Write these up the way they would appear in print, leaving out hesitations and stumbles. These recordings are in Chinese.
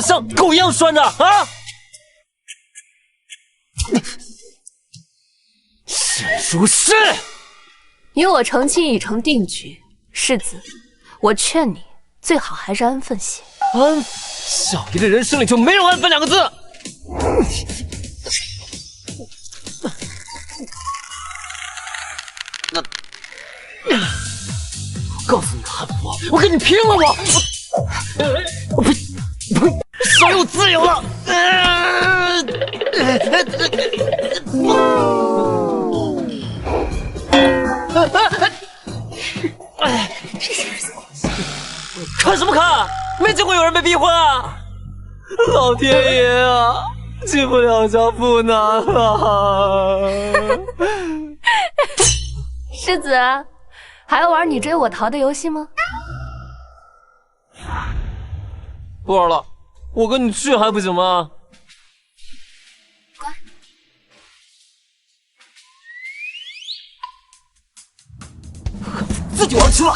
像狗一样拴着啊！沈如是，与我成亲已成定局，世子，我劝你最好还是安分些。安，小爷的人生里就没有安分两个字。我告诉你汉服，我跟你拼了！我呸！少有自由了！这些日子看什么看？没见过有人被逼婚啊！老天爷啊，进不了家不难啊！世子，还要玩你追我逃的游戏吗？不玩了，我跟你去还不行吗？乖。自己玩去了，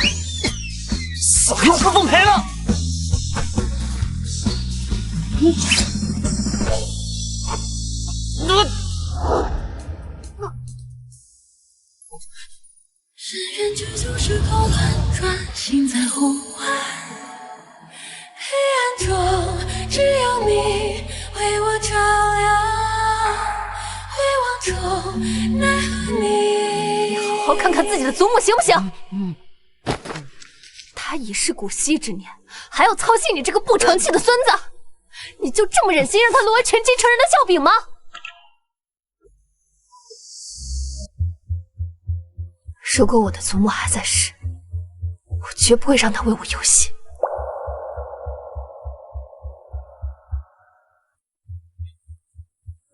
小妖不奉陪了。深渊之中是口轮转，心在呼唤。黑暗中只有你为我照亮，回望中奈何你。好好看看自己的祖母行不行？他已是古稀之年，还要操心你这个不成器的孙子？你就这么忍心让他沦为权倾城人的笑柄吗？如果我的祖母还在世，我绝不会让他为我游戏。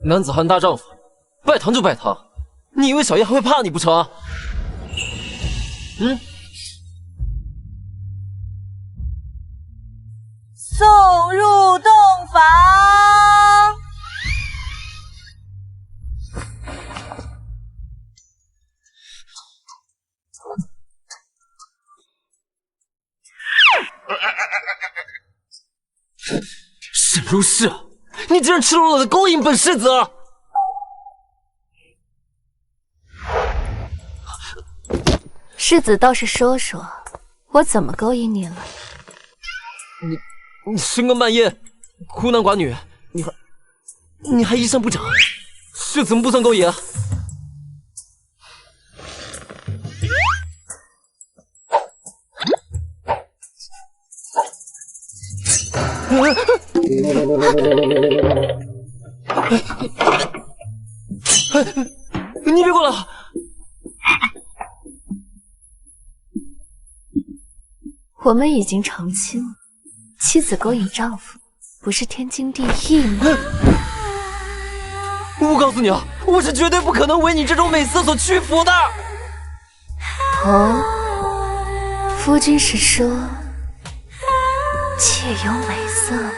男子汉大丈夫，拜堂就拜堂，你以为小爷还会怕你不成？送入洞房。沈如是，你竟然赤裸裸的勾引本世子！世子倒是说说，我怎么勾引你了？你深更半夜，孤男寡女，你还衣衫不整，这怎么不算勾引啊？你别过来！我们已经成亲了，妻子勾引丈夫，不是天经地义吗？我告诉你啊，我是绝对不可能为你这种美色所屈服的。哦，夫君是说妾有美色吗？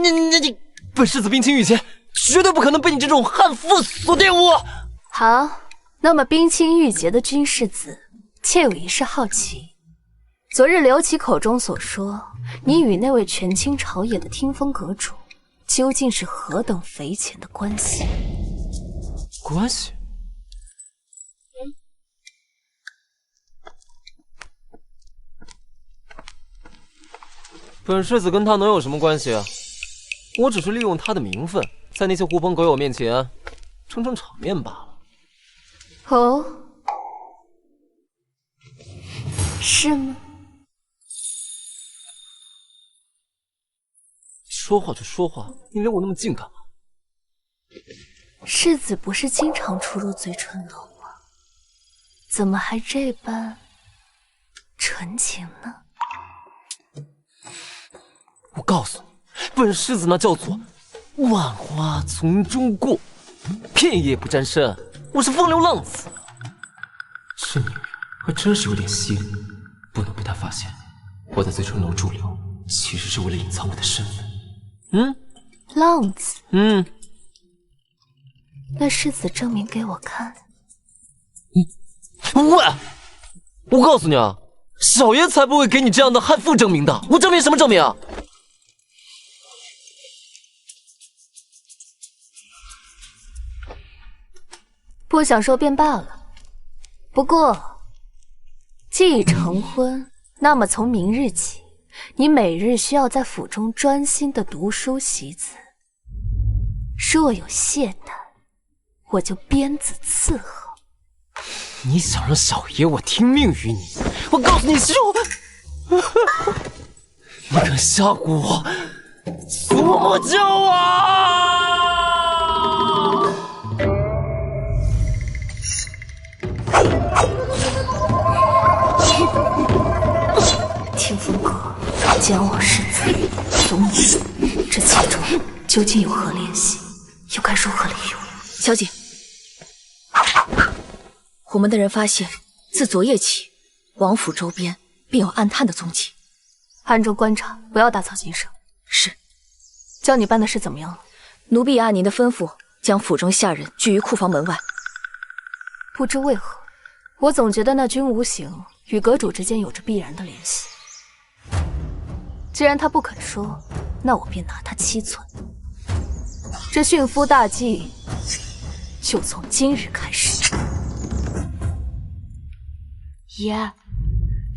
你，本世子冰清玉洁，绝对不可能被你这种悍妇所玷污。好，那么冰清玉洁的君世子，妾有一事好奇。昨日刘琦口中所说，你与那位权倾朝野的听风阁主，究竟是何等匪浅的关系？关系？本世子跟他能有什么关系啊？我只是利用他的名分，在那些狐朋狗友面前撑撑场面罢了。哦，是吗？说话就说话，你离我那么近干嘛？世子不是经常出入醉春楼吗？怎么还这般纯情呢？我告诉你，本世子那叫做万花丛中过，片叶不沾身。我是风流浪子。这女人还真是有点稀罕，不能被她发现。我在醉春楼驻留，其实是为了隐藏我的身份。浪子。那世子证明给我看。喂，我告诉你啊，小爷才不会给你这样的悍妇证明的。我证明什么证明啊？不想说便罢了。不过，既已成婚，那么从明日起，你每日需要在府中专心的读书习字。若有懈怠，我就鞭子伺候。你想让小爷我听命于你？我告诉你，你敢下蛊我，苏木救啊！听风阁将往世子总女，这其中究竟有何联系？又该如何利用？小姐，我们的人发现，自昨夜起，王府周边便有暗探的踪迹。暗中观察，不要打草惊蛇。是。叫你办的事怎么样了？奴婢按您的吩咐，将府中下人拘于库房门外。不知为何，我总觉得那君无形与阁主之间有着必然的联系。既然他不肯说，那我便拿他七寸。这驯夫大计就从今日开始。爷，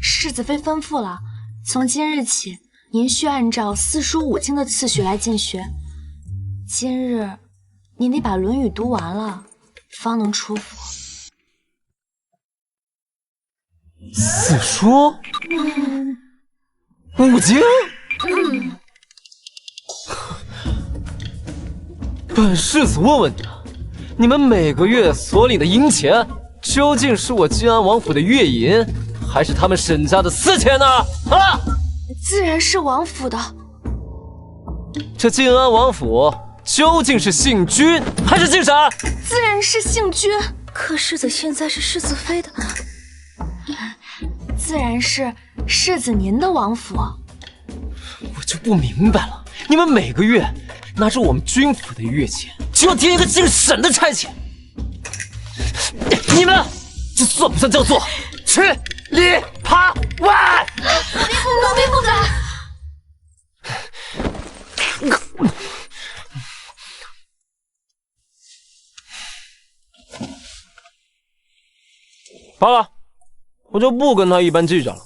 世子妃吩咐了，从今日起，您需按照四书五经的次序来进学。今日您得把《论语》读完了，方能出府。四书，五经。本世子问问你啊，你们每个月所领的银钱，究竟是我靖安王府的月银，还是他们沈家的私钱呢？啊！自然是王府的。这靖安王府究竟是姓君还是姓沈？自然是姓君。可世子现在是世子妃的，自然是世子您的王府。我就不明白了，你们每个月拿着我们军府的月钱，就要贴一个姓沈的差遣，你们这算不算叫做吃里扒外？奴婢不敢。罢了，我就不跟他一般计较了。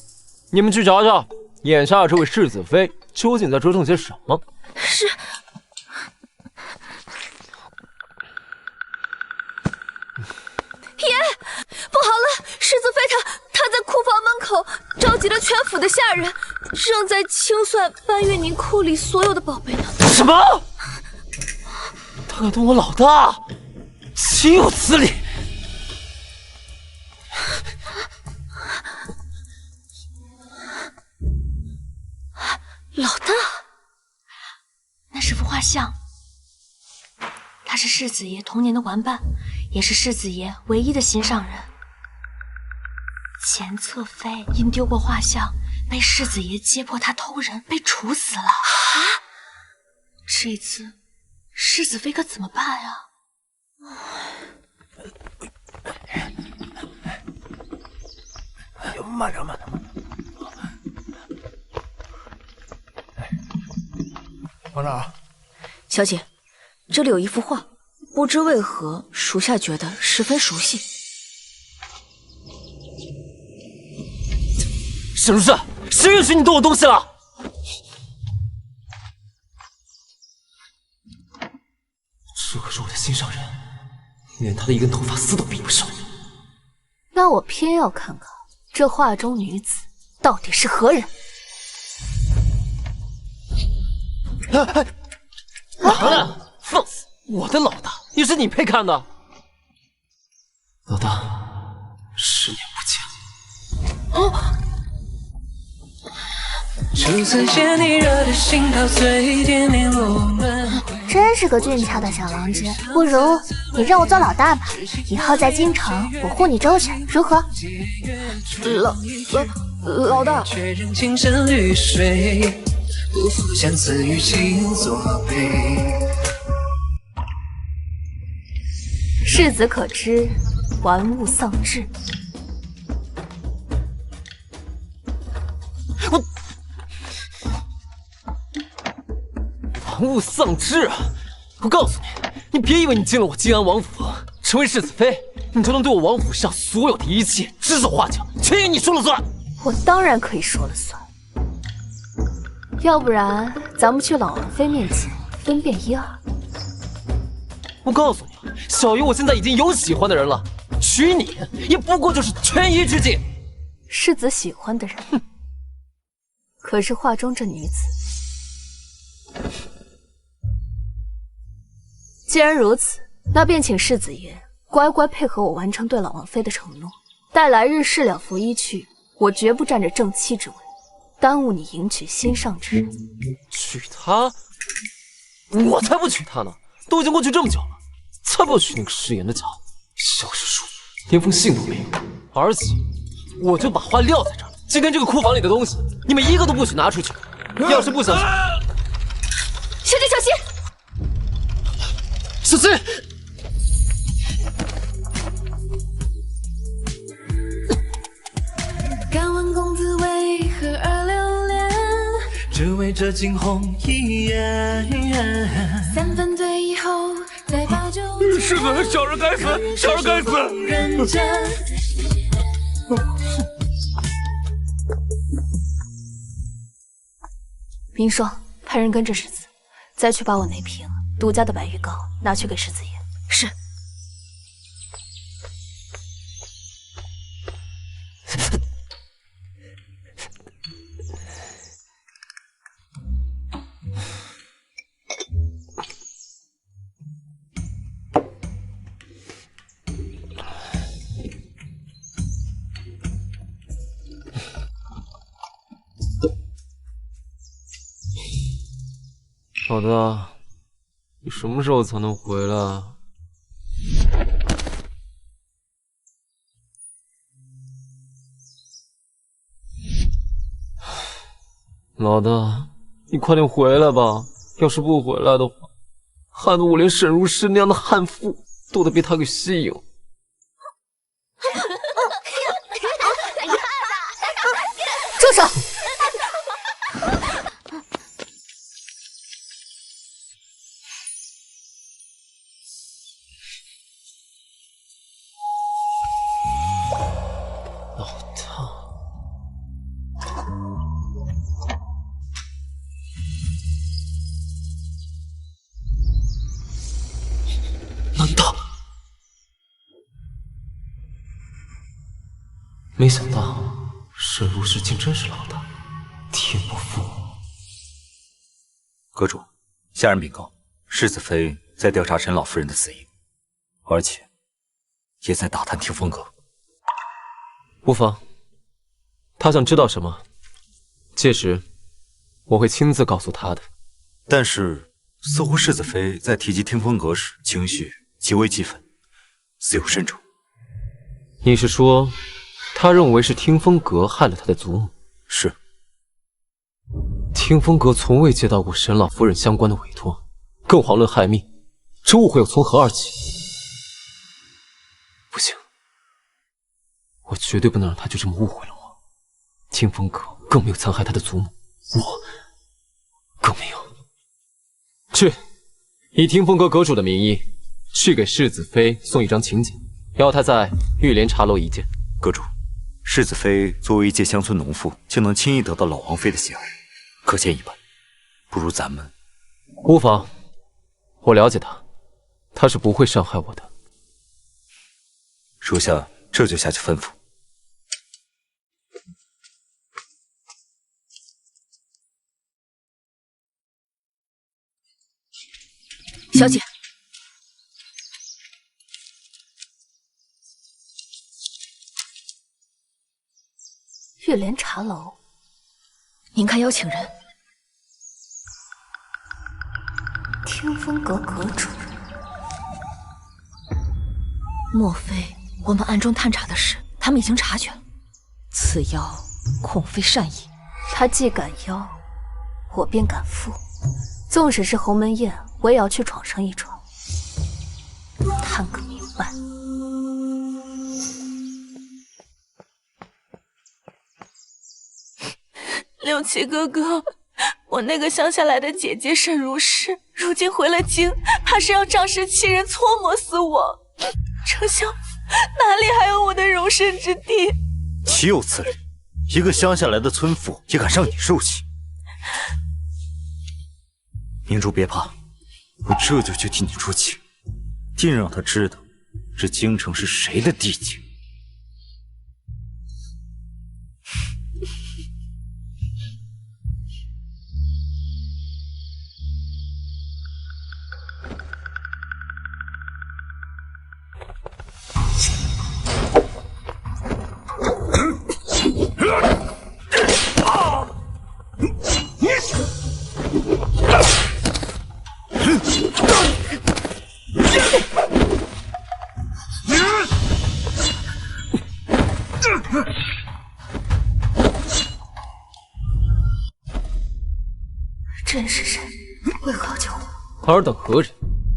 你们去瞧瞧，眼下这位世子妃究竟在折腾些什么？是。爷，不好了！世子妃她在库房门口召集了全府的下人，正在清算搬运您库里所有的宝贝呢。什么？他敢动我老大，岂有此理！老大，那是幅画像，他是世子爷童年的玩伴，也是世子爷唯一的心上人。前侧妃因丢过画像，被世子爷揭破他偷人，被处死了。啊！这次世子妃可怎么办呀？慢点，慢点。皇上，小姐，这里有一幅画，不知为何属下觉得十分熟悉。沈如是，谁允许你动我东西了？这可是我的心上人，连他的一根头发丝都比不上。那我偏要看看这画中女子到底是何人。老大，放肆！我的老大也是你配看的。老大，10年不见。真是个俊俏的小郎君，不如你让我做老大吧，以后在京城我护你周全，如何？老大。不负相思与情作悲。世子可知，玩物丧志。玩物丧志啊！我告诉你，你别以为你进了我靖安王府，成为世子妃，你就能对我王府上所有的一切指手画脚，全由你说了算？我当然可以说了算。要不然，咱们去老王妃面前分辨一二。我告诉你啊，小鱼，我现在已经有喜欢的人了，娶你也不过就是权宜之计。世子喜欢的人，可是画中这女子。既然如此，那便请世子爷乖乖配合我完成对老王妃的承诺。待来日事了拂衣去，我绝不占着正妻之位，耽误你迎娶心上之人。娶她？我才不娶她呢！都已经过去这么久了，才不要娶那个食言的家伙，小事书，连封信都没有。而且，我就把话撂在这儿了，今天这个库房里的东西，你们一个都不许拿出去。要是不小心，小姐小心！小心！敢问公子为何而留恋？只为这惊鸿一眼。三分醉以后，再把酒。世子，小人该死，小人该死！认真。明霜，派人跟着世子，再去把我那瓶独家的白玉膏拿去给世子爷。是。老大，你什么时候才能回来？老大，你快点回来吧！要是不回来的话，害得我连沈如诗那样的悍妇都得被他给吸引。住手！难道？没想到沈如诗竟真是老大，天不负我。阁主，下人禀告，世子妃在调查沈老夫人的死因，而且也在打探听风阁。无妨，他想知道什么，届时我会亲自告诉他的。但是，似乎世子妃在提及听风阁时，情绪极为激愤，似有深仇。你是说，他认为是听风阁害了他的祖母？是。听风阁从未接到过沈老夫人相关的委托，更遑论害命，这误会又从何而起？不行，我绝对不能让他就这么误会了我。听风阁更没有残害他的祖母，我更没有。去，以听风阁阁主的名义，去给世子妃送一张请柬，要她在玉莲茶楼一见。阁主，世子妃作为一介乡村农妇，竟能轻易得到老王妃的喜爱，可见一斑。不如咱们……无妨，我了解她，她是不会伤害我的。属下这就下去吩咐。小姐，玉莲茶楼，您看邀请人。听风阁阁主，莫非我们暗中探查的事，他们已经察觉了？此邀恐非善意。他既敢邀，我便敢赴。纵使是鸿门宴，我也要去闯上一闯，探个明白。六七哥哥，我那个乡下来的姐姐沈如诗，如今回了京，怕是要仗势欺人，搓磨死我。丞相哪里还有我的容身之地？岂有此理！一个乡下来的村妇也敢伤你受气？明珠别怕，我这就去替你出气，定让他知道这京城是谁的地界。这人是谁？为何要救我？尔等何人，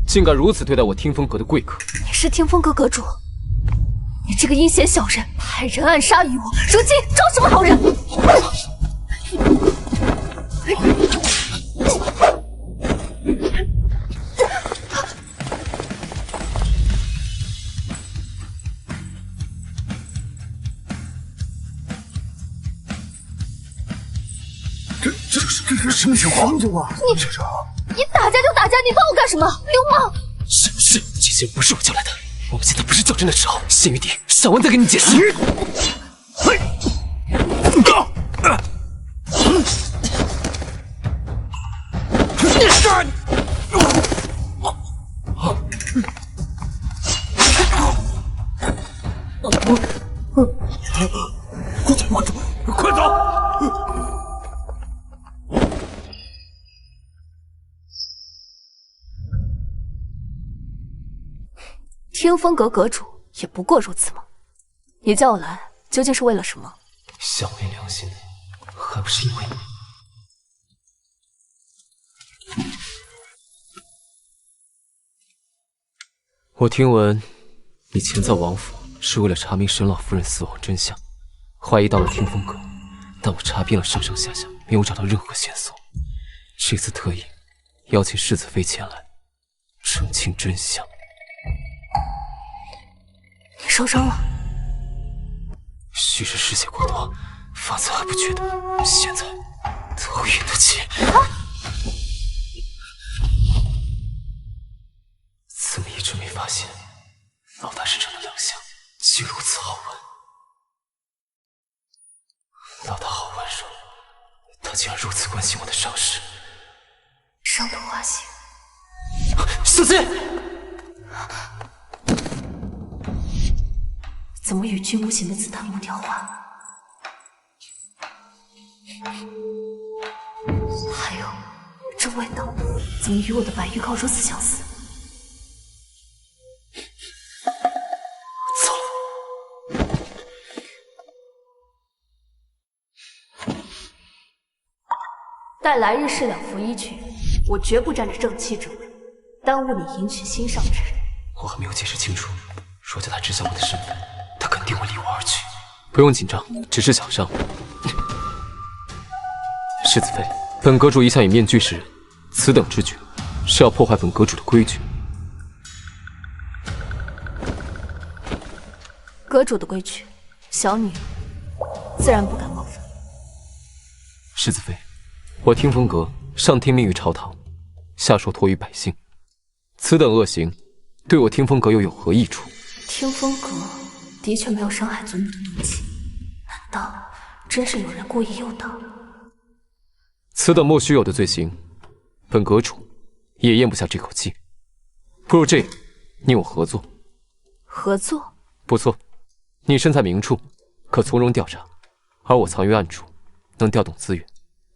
竟敢如此对待我听风阁的贵客？你是听风阁阁主，你这个阴险小人，派人暗杀于我，如今招什么好人？这是什么情况？你打架就打架，你帮我干什么？流氓！是，这些人不是我叫来的。我们现在不是较真的时候，先于地，上完再跟你解释。快走！听风阁阁主也不过如此吗？你叫我来究竟是为了什么？想昧良心，还不是因为你？我听闻你潜在王府是为了查明沈老夫人死亡真相，怀疑到了听风阁，但我查遍了上上下下，没有找到任何线索。这次特意邀请世子妃前来澄清真相。你受伤了？昔日失血过多，方才还不觉得，现在头晕得起。怎么一直没发现老大身上的良相竟如此好闻？老大好温柔，他竟然如此关心我的伤势。伤得花心。小心！怎么与君无形的紫檀木调换？还有，这味道怎么与我的白玉膏如此相似？糟了！待来日是两服一去，我绝不占着正妻之位，耽误你迎娶心上之人。我还没有解释清楚，若叫他知晓我的身份，他肯定会离我而去。不用紧张，只是小伤。世子妃，本阁主一向以面具示人，此等之举是要破坏本阁主的规矩。阁主的规矩，小女自然不敢冒犯。世子妃，我听风阁上听命于朝堂，下受托于百姓，此等恶行对我听风阁又有何益处？听风阁的确没有伤害祖母的动机，难道真是有人故意诱导？此等莫须有的罪行，本阁主也咽不下这口气。不如这样，你我合作。合作？不错，你身在明处，可从容调查，而我藏于暗处，能调动资源，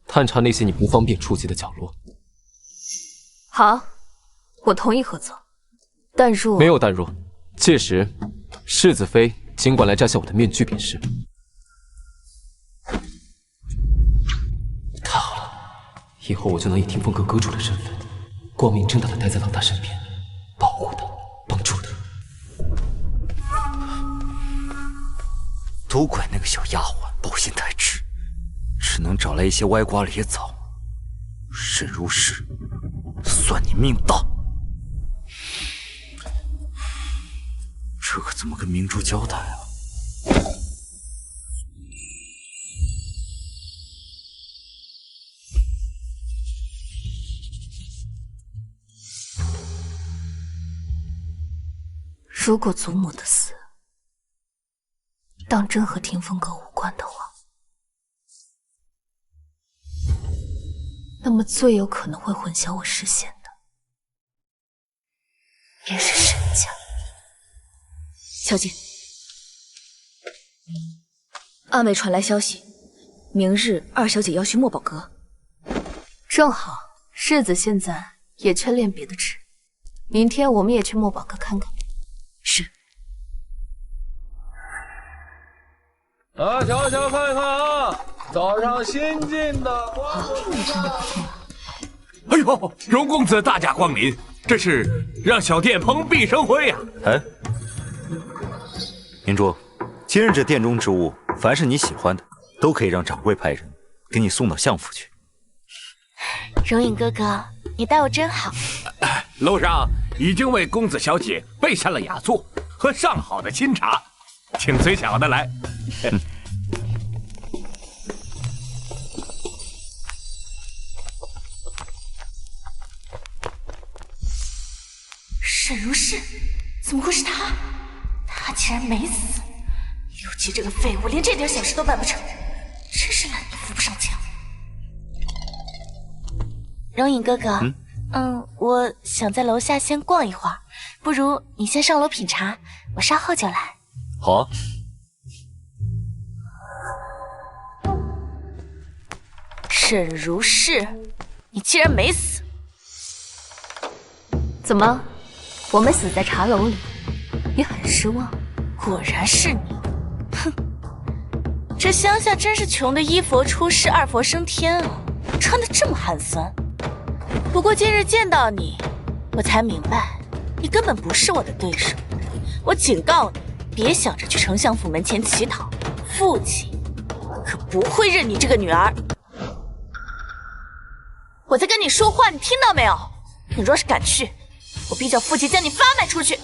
探查那些你不方便触及的角落。好，我同意合作，但若没有但若，届时世子妃尽管来摘下我的面具便是。太好了，以后我就能以听风阁阁主的身份，光明正大的待在老大身边，保护他，帮助他。都怪那个小丫鬟抱心太直，只能找来一些歪瓜裂枣。沈如是，算你命大。这可怎么跟明珠交代啊？如果祖母的死当真和霆锋阁无关的话，那么最有可能会混淆我视线的，便是沈家。小姐，阿美传来消息，明日二小姐要去墨宝阁。正好，世子现在也缺练别的职，明天我们也去墨宝阁看看。是。瞧瞧看看啊，早上新进的花果哎呦，荣公子大驾光临，这是让小店蓬荜生辉呀！哎，明珠，今日这店中之物，凡是你喜欢的，都可以让掌柜派人给你送到相府去。荣影哥哥，你待我真好。楼上已经为公子小姐备下了雅座和上好的清茶，请随小的来。沈如是，怎么会是他？他竟然没死！刘琦这个废物，连这点小事都办不成，真是懒得扶不上墙。荣影哥哥，我想在楼下先逛一会儿，不如你先上楼品茶，我稍后就来。好啊。沈如是，你竟然没死！怎么，我们死在茶楼里，你很失望？果然是你！哼，这乡下真是穷的一佛出世，二佛升天啊，穿得这么寒酸。不过今日见到你，我才明白，你根本不是我的对手。我警告你，别想着去丞相府门前乞讨，父亲可不会认你这个女儿。我在跟你说话，你听到没有？你若是敢去，我必叫父亲将你发卖出去！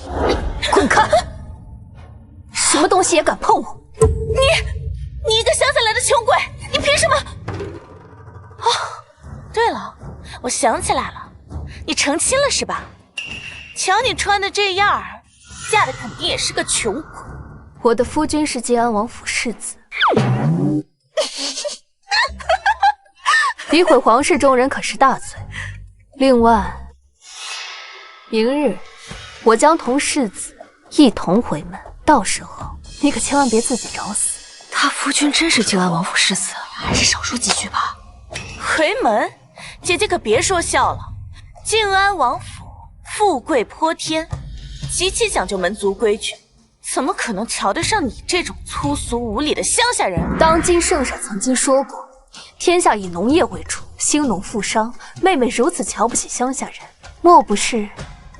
滚开！什么东西也敢碰我？你一个乡下来的穷鬼，你凭什么？哦，对了，我想起来了，你成亲了是吧？瞧你穿的这样儿，嫁的肯定也是个穷鬼。我的夫君是晋安王府世子。诋毁皇室中人可是大罪。另外，明日我将同世子一同回门，到时候你可千万别自己找死。他夫君真是晋安王府世子，还是少说几句吧。回门，姐姐可别说笑了。晋安王府富贵颇天，极其讲究门族规矩，怎么可能瞧得上你这种粗俗无礼的乡下人？当今圣上曾经说过，天下以农业为主，兴农富商。妹妹如此瞧不起乡下人，莫不是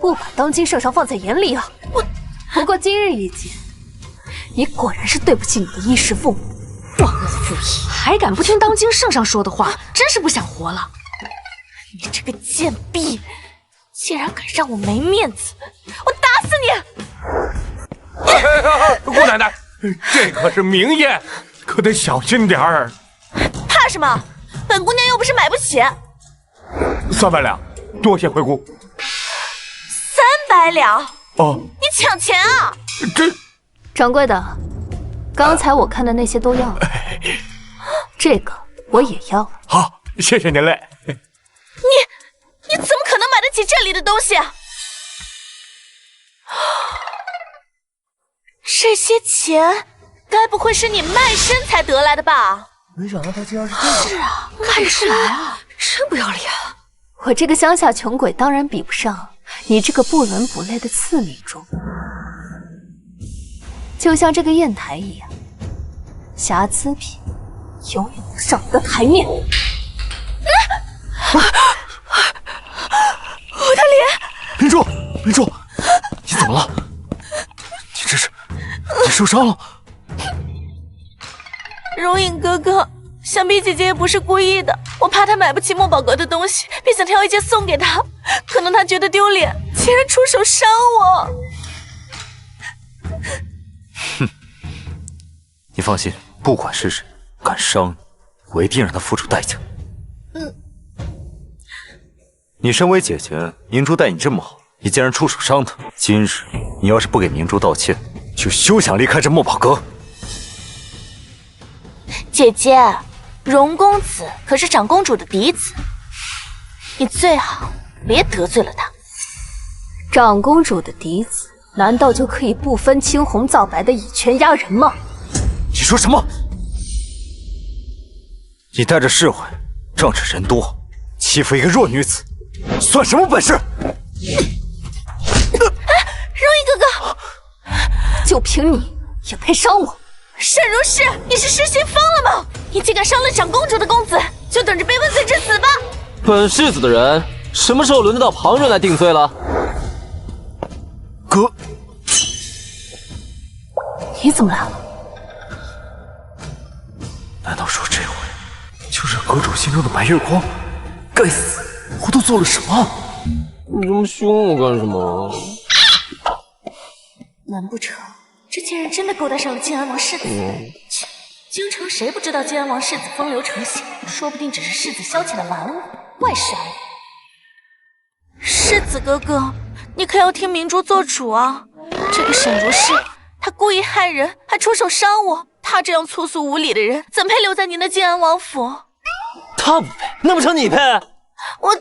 不把当今圣上放在眼里啊？不过今日一见，你果然是对不起你的衣食父母，忘恩负义，还敢不听当今圣上说的话，真是不想活了！你这个贱婢，竟然敢让我没面子，我打死你！姑奶奶，这可是名宴，可得小心点儿。怕什么？本姑娘又不是买不起。300两，多谢惠顾。300两？哦，你抢钱啊！这掌柜的，刚才我看的那些都要了，这个我也要了。好，谢谢您嘞。你怎么可能买得起这里的东西啊？这些钱该不会是你卖身才得来的吧？没想到他竟然是这样。是啊，看得出来啊，真不要脸。我这个乡下穷鬼当然比不上你这个不伦不类的次女中，就像这个砚台一样，瑕疵品永远不上得台面。我的脸！明珠，明珠，你怎么了？你这是，你受伤了？荣影哥哥，想必姐姐也不是故意的，我怕她买不起墨宝阁的东西，便想挑一件送给她，可能她觉得丢脸，竟然出手伤我。你放心，不管是谁敢伤你，我一定让他付出代价。你身为姐姐，明珠待你这么好，你竟然出手伤她。今日你要是不给明珠道歉，就休想离开这墨宝阁。姐姐，荣公子可是长公主的嫡子，你最好别得罪了他。长公主的嫡子，难道就可以不分青红皂白的以权压人吗？你说什么？你带着侍卫，仗着人多，欺负一个弱女子，算什么本事？荣毅哥哥，就凭你也配伤我？沈如是，你是失心疯了吗？你竟敢伤了长公主的公子，就等着被问罪致死吧！本世子的人，什么时候轮得到旁人来定罪了？哥，你怎么来了？难道说这回就是阁主心中的白月光？该死，我都做了什么？你这么凶我干什么？难不成这贱人真的勾搭上了晋安王世子？切，京城谁不知道晋安王世子风流成性？说不定只是世子消遣的玩物，怪事而已。世子哥哥，你可要听明珠做主啊！这个沈如是，他故意害人，还出手伤我。他这样粗俗无礼的人，怎配留在您的晋安王府？他不配，那不成你配？我，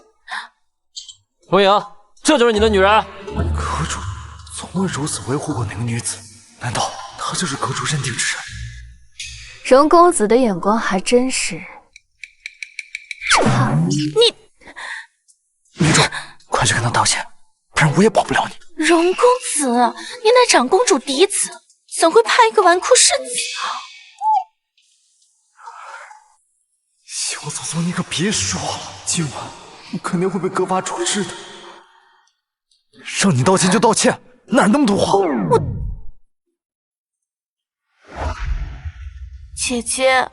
荣莹，这就是你的女人？阁主从未如此维护过哪个女子，难道她就是阁主认定之人？荣公子的眼光还真是差。明珠，快去跟他道歉，不然我也保不了你。荣公子，您乃长公主嫡子，怎会怕一个纨绔世子啊？小祖宗，你可别说了，今晚我肯定会被革发处置的。让你道歉就道歉，哪那么多话？姐姐，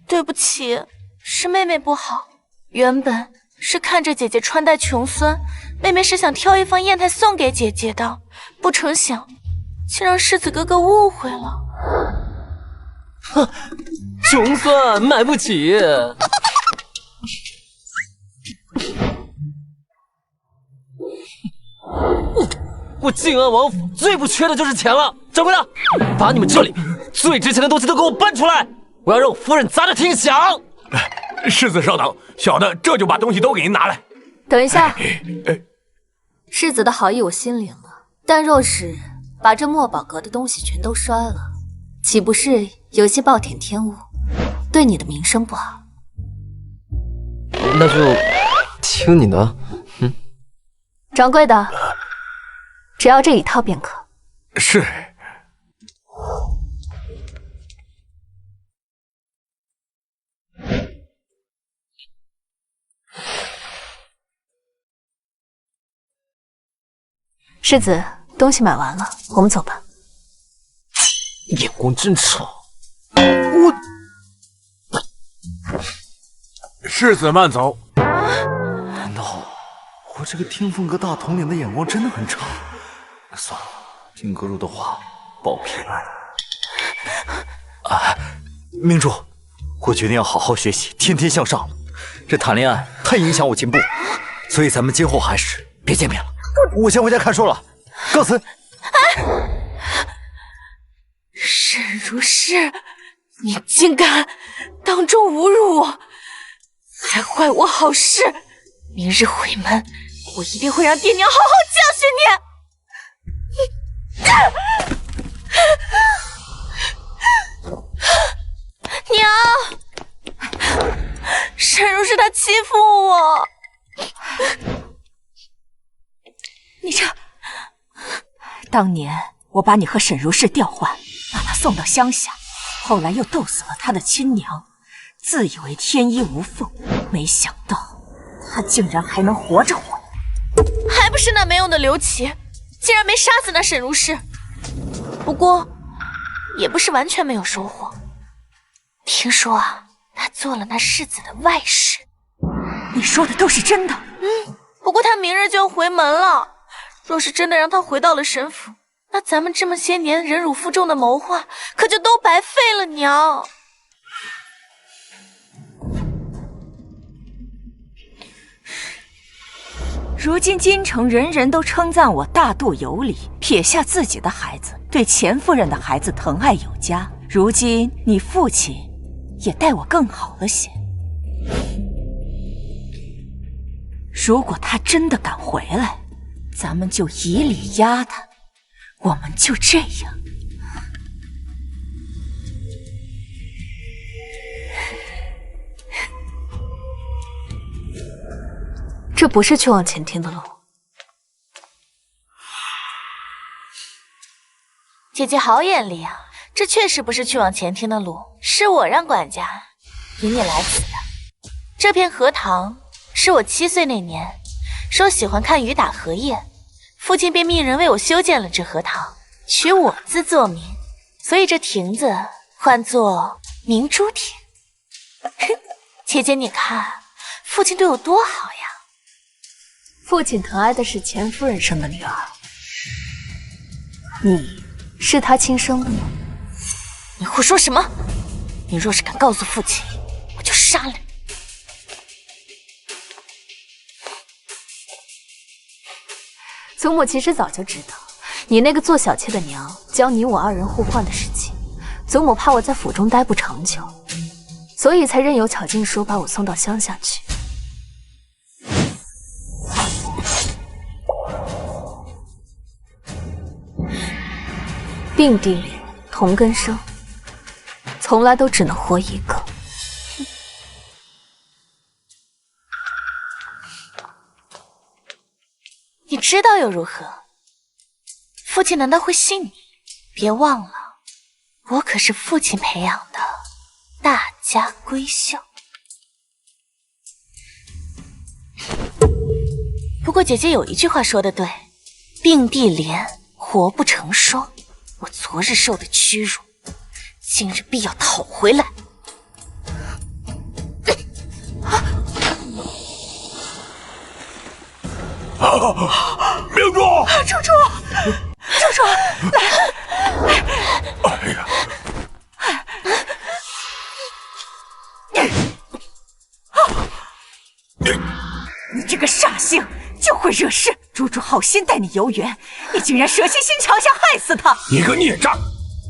对不起，是妹妹不好。原本是看着姐姐穿戴穷酸，妹妹是想挑一方砚台送给姐姐的，不成想竟让世子哥哥误会了。哼，穷酸买不起。我晋安王府最不缺的就是钱了，掌柜的，把你们这里最值钱的东西都给我搬出来，我要让我夫人砸得听响。世子稍等，小的这就把东西都给您拿来。等一下，世子的好意我心领了，但若是把这墨宝阁的东西全都摔了，岂不是有些暴殄天物，对你的名声不好？那就听你的。掌柜的，只要这一套便可。是。世子，东西买完了，我们走吧。眼光真差。世子慢走。难道我这个听风阁大统领的眼光真的很差？算了，听阁主的话，保平安。明珠，我决定要好好学习，天天向上了。这谈恋爱太影响我进步，所以咱们今后还是别见面了。我先回家看书了，告辞。沈如是，你竟敢当众侮辱我，还坏我好事！明日回门，我一定会让爹娘好好教训你。娘，沈如是她欺负我。你这，当年我把你和沈如是调换，把她送到乡下，后来又斗死了她的亲娘，自以为天衣无缝，没想到她竟然还能活着回来。还不是那没用的刘琦，竟然没杀死那沈如是。不过，也不是完全没有收获。听说啊，他做了那世子的外室。你说的都是真的？不过他明日就要回门了。若是真的让他回到了沈府，那咱们这么些年忍辱负重的谋划，可就都白费了，娘。如今京城人人都称赞我大度有礼，撇下自己的孩子，对钱夫人的孩子疼爱有加。如今你父亲也待我更好了些。如果他真的敢回来，咱们就以礼压他，我们就这样。这不是去往前厅的路。姐姐好眼力啊，这确实不是去往前厅的路，是我让管家引你来此的。这片荷塘是我7岁那年说喜欢看雨打荷叶，父亲便命人为我修建了这荷塘，取我字作名，所以这亭子唤作明珠亭。姐姐你看，父亲对我多好呀。父亲疼爱的是钱夫人生的女儿，你是他亲生的吗？你胡说什么？你若是敢告诉父亲，我就杀了你。祖母其实早就知道你那个做小妾的娘教你我2人互换的事情，祖母怕我在府中待不长久，所以才任由巧静叔把我送到乡下去。并蒂莲，同根生，从来都只能活一个。你知道又如何？父亲难道会信你？别忘了，我可是父亲培养的大家闺秀。不过姐姐有一句话说得对，并蒂莲活不成双。我昨日受的屈辱，今日必要讨回来。明珠，猪猪，来！哎呀！你这个煞星，就会惹事！猪猪好心待你游园，你竟然蛇蝎心肠，想害死他！你个孽障！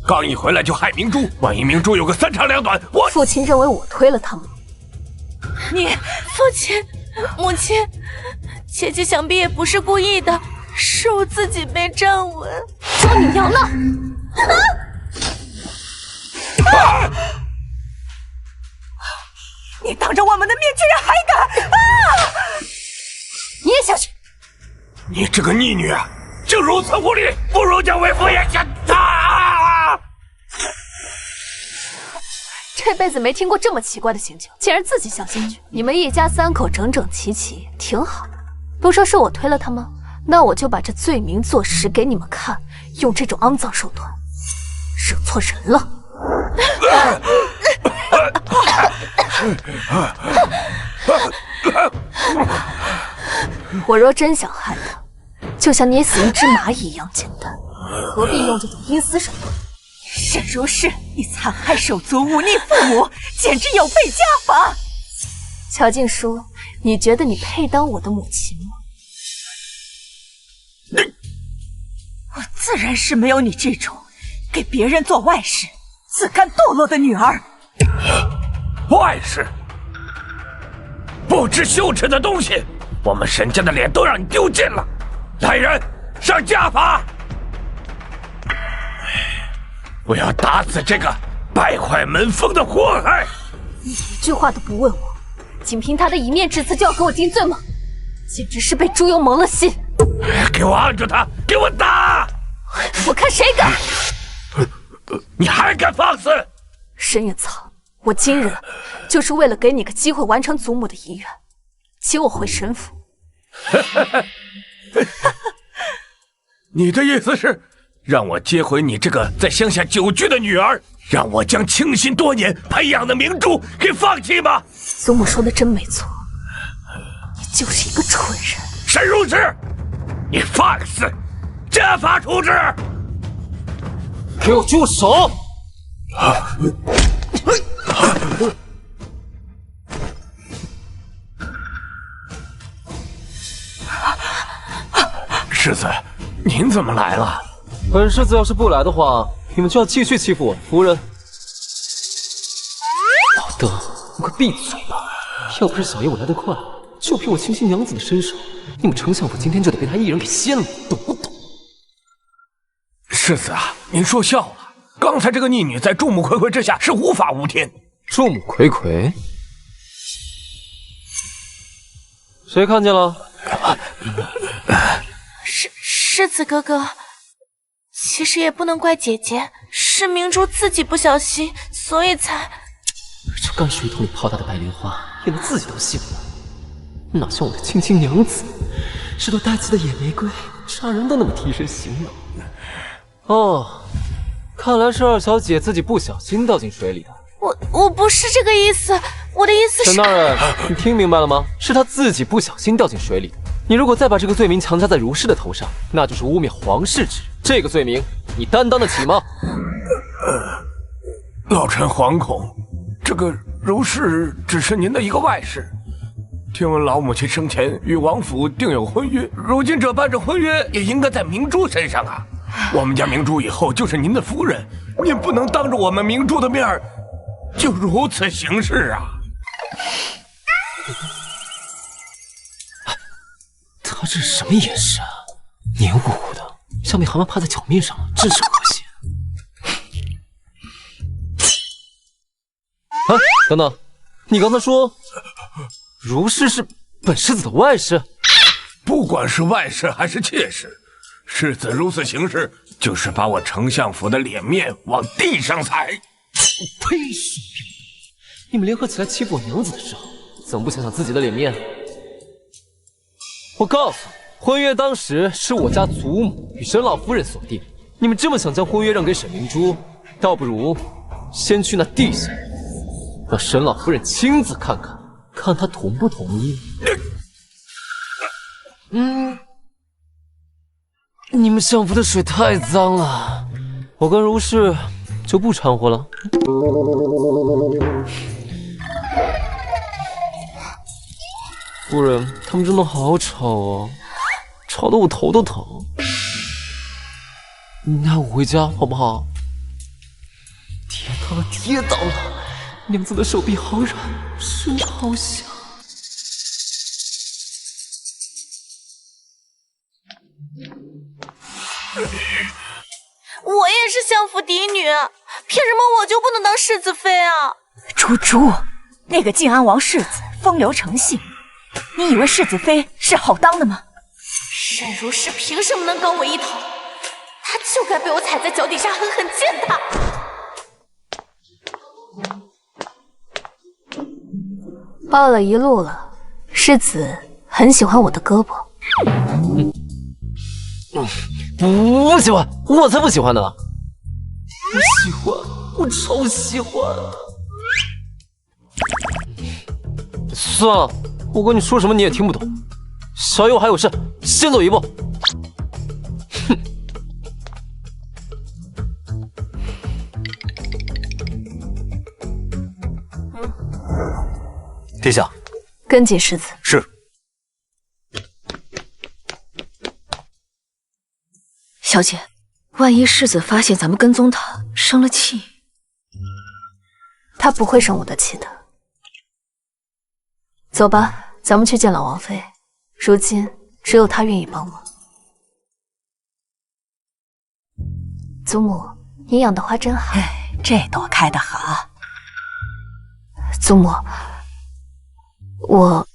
刚一回来就害明珠，万一明珠有个3长2短，我……父亲认为我推了他吗？你父亲、母亲，姐姐想必也不是故意的，是我自己被站稳。抓你娘了！你当着我们的面居然还敢！你也下去！你这个逆女，竟如此无礼，不如将为父眼前他！这辈子没听过这么奇怪的刑求，竟然自己想进去。你们一家3口整整齐齐，挺好。不说是我推了他吗？那我就把这罪名坐实给你们看，用这种肮脏手段，惹错人了。我若真想害他，就像捏死一只蚂蚁一样简单，何必用这种阴私手段？沈如是，你残害手足，忤逆父母，简直有悖家法！乔静书，你觉得你配当我的母亲吗？我自然是没有你这种给别人做外事、自甘堕落的女儿。外事？不知羞耻的东西！我们沈家的脸都让你丢尽了！来人，上家法！我要打死这个败坏门风的祸害！你一句话都不问我，仅凭他的一面之词就要给我定罪吗？简直是被猪油蒙了心！给我按住他，给我打！我看谁敢！你还敢放肆！沈远苍，我今日就是为了给你个机会完成祖母的遗愿，接我回沈府。你的意思是让我接回你这个在乡下久居的女儿，让我将倾心多年培养的明珠给放弃吗？祖母说的真没错，你就是一个蠢人。沈如是，你放肆！家法处置！给我住手！世子，您怎么来了？本世子要是不来的话，你们就要继续欺负我夫人。老德，你快闭嘴吧！要不是小爷我来得快，就凭我清新娘子的身手，你们丞相府今天就得被他一人给掀了，懂不懂？世子啊，您说笑了。刚才这个逆女在众目睽睽之下是无法无天。众目睽睽？谁看见了？世子哥哥，其实也不能怪姐姐，是明珠自己不小心，所以才……这干水桶里泡大的白莲花，也能自己都信了？哪像我的清新娘子，这朵带刺的野玫瑰，杀人都那么替身行了。哦，看来是二小姐自己不小心掉进水里的。我不是这个意思，我的意思是……沈大人，你听明白了吗？是她自己不小心掉进水里的。你如果再把这个罪名强加在如氏的头上，那就是污蔑皇室之人。这个罪名，你担当得起吗？老臣惶恐，这个如氏只是您的一个外室。听闻老母亲生前与王府订有婚约，如今这般这婚约也应该在明珠身上啊。我们家明珠以后就是您的夫人，您不能当着我们明珠的面就如此行事啊！他这是什么眼神啊？黏糊糊的，像被蛤蟆趴在脚面上了，真是恶心。啊，等等，你刚才说如氏是本世子的外室？不管是外室还是妾室，世子如此行事，就是把我丞相府的脸面往地上踩。呸！你们联合起来欺负我娘子的时候，怎么不想想自己的脸面？我告诉你，婚约当时是我家祖母与沈老夫人所定。你们这么想将婚约让给沈明珠，倒不如先去那地下，让沈老夫人亲自看看，看她同不同意。你们相府的水太脏了，我跟如氏就不掺和了。夫人，他们真的好吵哦，吵得我头都疼。你带我回家好不好？跌倒了，娘子的手臂好软，真的好香。我也是相府嫡女，凭什么我就不能当世子妃啊？猪猪，那个晋安王世子风流成性，你以为世子妃是好当的吗？沈如氏凭什么能跟我一头？她就该被我踩在脚底下狠狠践踏。抱了一路了，世子很喜欢我的胳膊。不喜欢，我才不喜欢呢！我喜欢，我超喜欢。算了，我跟你说什么你也听不懂。小爷我还有事，先走一步。哼。殿下，跟紧世子。是。小姐，万一世子发现咱们跟踪他，生了气，他不会生我的气的。走吧，咱们去见老王妃。如今只有她愿意帮我。祖母，你养的花真好。这朵开得好。祖母，我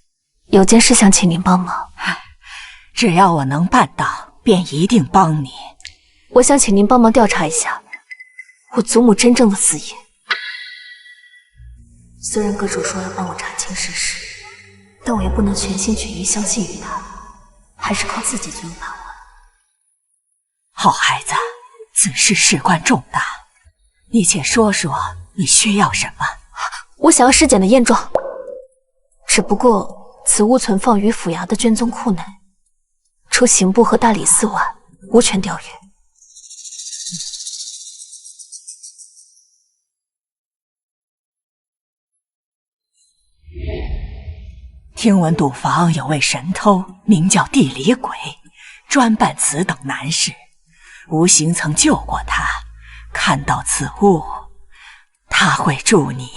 有件事想请您帮忙。只要我能办到，便一定帮你。我想请您帮忙调查一下我祖母真正的死因。虽然阁主说要帮我查清事实，但我也不能全心全意相信于他，还是靠自己最有把握。好孩子，此事事关重大，你且说说你需要什么。我想要尸检的验状，只不过此物存放于府衙的卷宗库内，除刑部和大理寺外，无权调阅。听闻赌坊有位神偷，名叫地理鬼，专办此等难事。吴行曾救过他，看到此物，他会助你。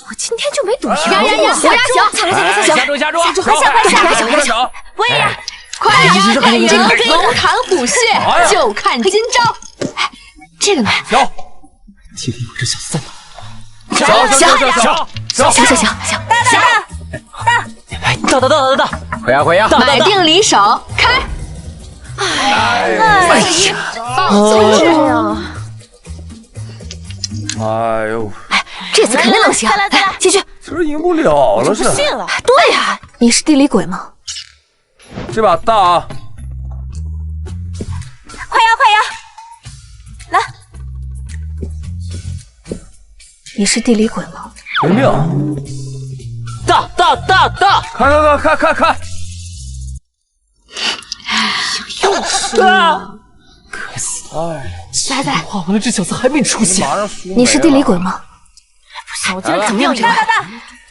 我今天就没赌赢。呀！下注！快下！威呀！快呀！龙潭虎穴，就看今朝。这个呢？小，地理鬼这小子在哪？大，回呀！买定离手，开！哎呀，就这样。哎呦，这次肯定能行！来，继续。这赢不了了，不信了。对呀，你是地理鬼吗？这把大啊！快呀！来，你是地理鬼吗？没命！大！看！该死！来，画完了，这小子还没出现。你是地理鬼吗？不行，我今天怎么样？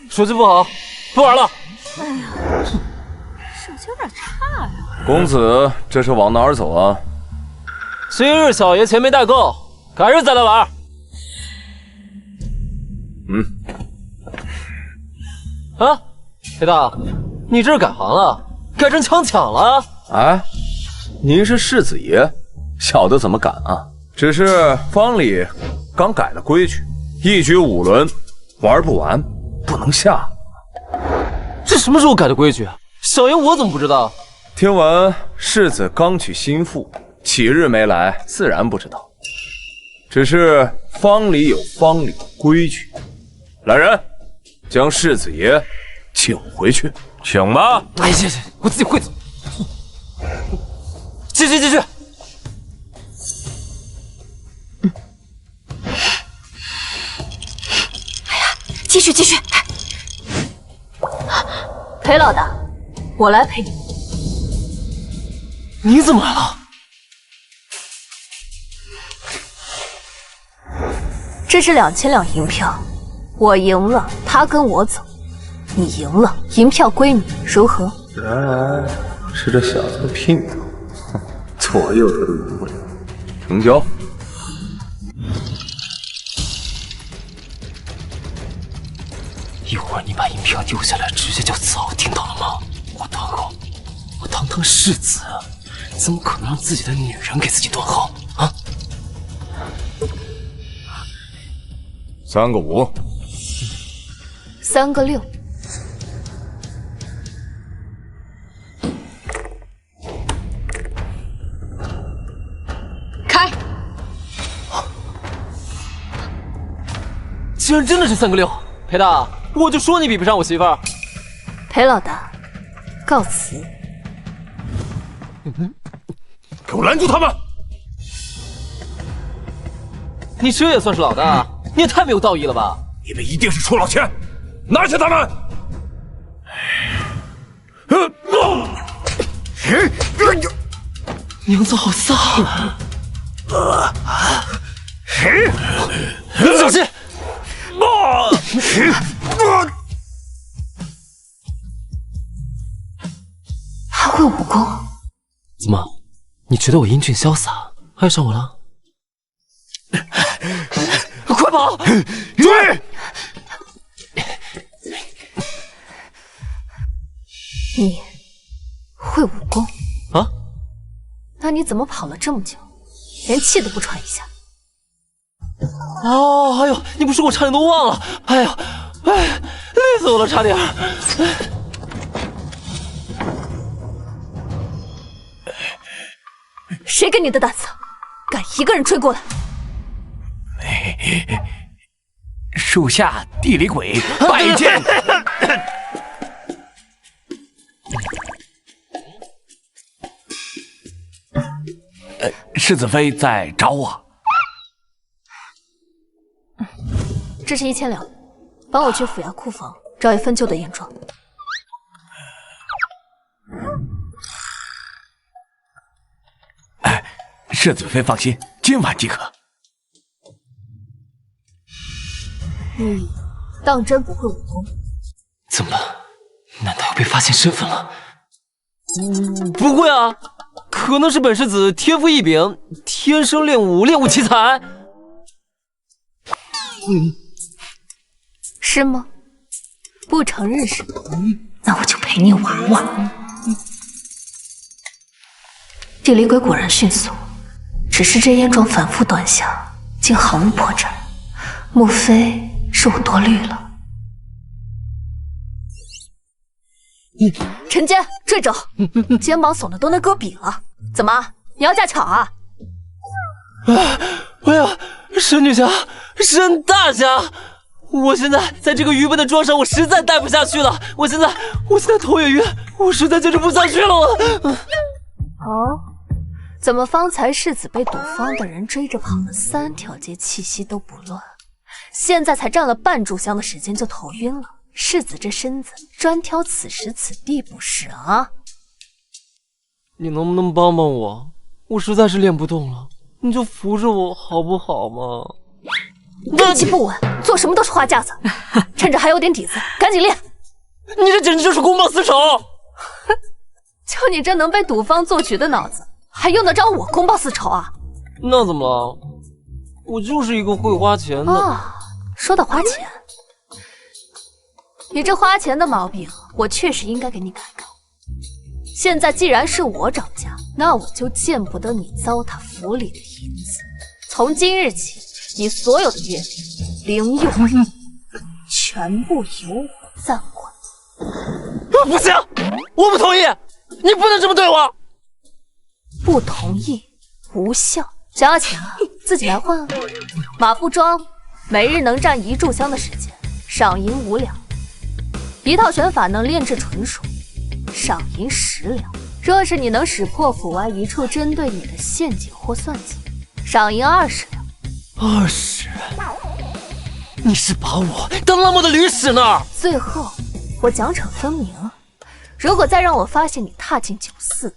手气不好，不玩了。哎呀，手气有点差呀。公子这是往哪儿走啊？今日小爷钱没带够，改日再来玩。啊，黑大，你这是改行了，改成强抢了？哎，您是世子爷，小的怎么敢啊？只是坊里刚改了规矩，一局5轮，玩不完不能下。这什么时候改的规矩？小爷我怎么不知道？听闻世子刚娶新妇，几日没来，自然不知道。只是坊里有坊里的规矩，来人，将世子爷请回去，请吧。哎，行，我自己会走。继续。哎呀，继续。裴老大，我来陪你。你怎么来了？这是2000两银票，我赢了，他跟我走；你赢了，银票归你，如何？原来是这小子的姘头，左右他都赢不了。成交。一会儿你把银票丢下来，直接就走，听到了吗？我断后，我堂堂世子，怎么可能让自己的女人给自己断后啊？3个5，3个6。开！竟然真的是3个6，裴大，我就说你比不上我媳妇儿。裴老大，告辞。给我拦住他们！你这也算是老大？你也太没有道义了吧！你们一定是出老千，拿下他们！娘子好飒！你小心！还会武功？怎么？你觉得我英俊潇洒，爱上我了？快跑！追！你会武功啊？那你怎么跑了这么久，连气都不喘一下？哦，哎呦，你不说我差点都忘了。哎呀，累死我了，差点。谁给你的胆子，敢一个人追过来？属下地理鬼拜见。世子妃在找我。这是1000两，帮我去府衙库房找一份旧的验状。世子妃放心，今晚即可。你当真不会武功？怎么办？难道要被发现身份了？不会啊，可能是本世子天赋异禀，天生练武，练武奇才。是吗？不承认是吗？那我就陪你玩玩。地离鬼果然迅速，只是这烟状反复端详，竟毫无破绽。莫非是我多虑了？陈坚，坠肘，肩膀耸的都能搁笔了。怎么，你要架桥啊？哎呀，沈女侠，沈大侠，我现在在这个愚笨的庄上，我实在待不下去了。我现在头也晕，我实在坚持不下去了。哦，怎么方才世子被赌坊的人追着跑了3条街，气息都不乱，现在才站了半炷香的时间就头晕了？世子这身子专挑此时此地不是啊？你能不能帮帮我？我实在是练不动了，你就扶着我好不好嘛？根基不稳，做什么都是花架子。趁着还有点底子，赶紧练。你这简直就是公报私仇！就你这能被赌坊做局的脑子，还用得着我公报私仇啊？那怎么了？我就是一个会花钱的。啊，说到花钱，你这花钱的毛病，我确实应该给你改改。现在既然是我掌家，那我就见不得你糟蹋府里的银子。从今日起，你所有的月饼、零用全部由我暂管。不行，我不同意，你不能这么对我。不同意，无效。想要钱啊，自己来换啊。马副庄每日能站1炷香的时间，赏银5两；一套拳法能炼制纯熟，赏银10两。若是你能识破府外一处针对你的陷阱或算计，赏银20两。20？你是把我当拉磨的驴使呢？最后，我奖惩分明。如果再让我发现你踏进酒肆、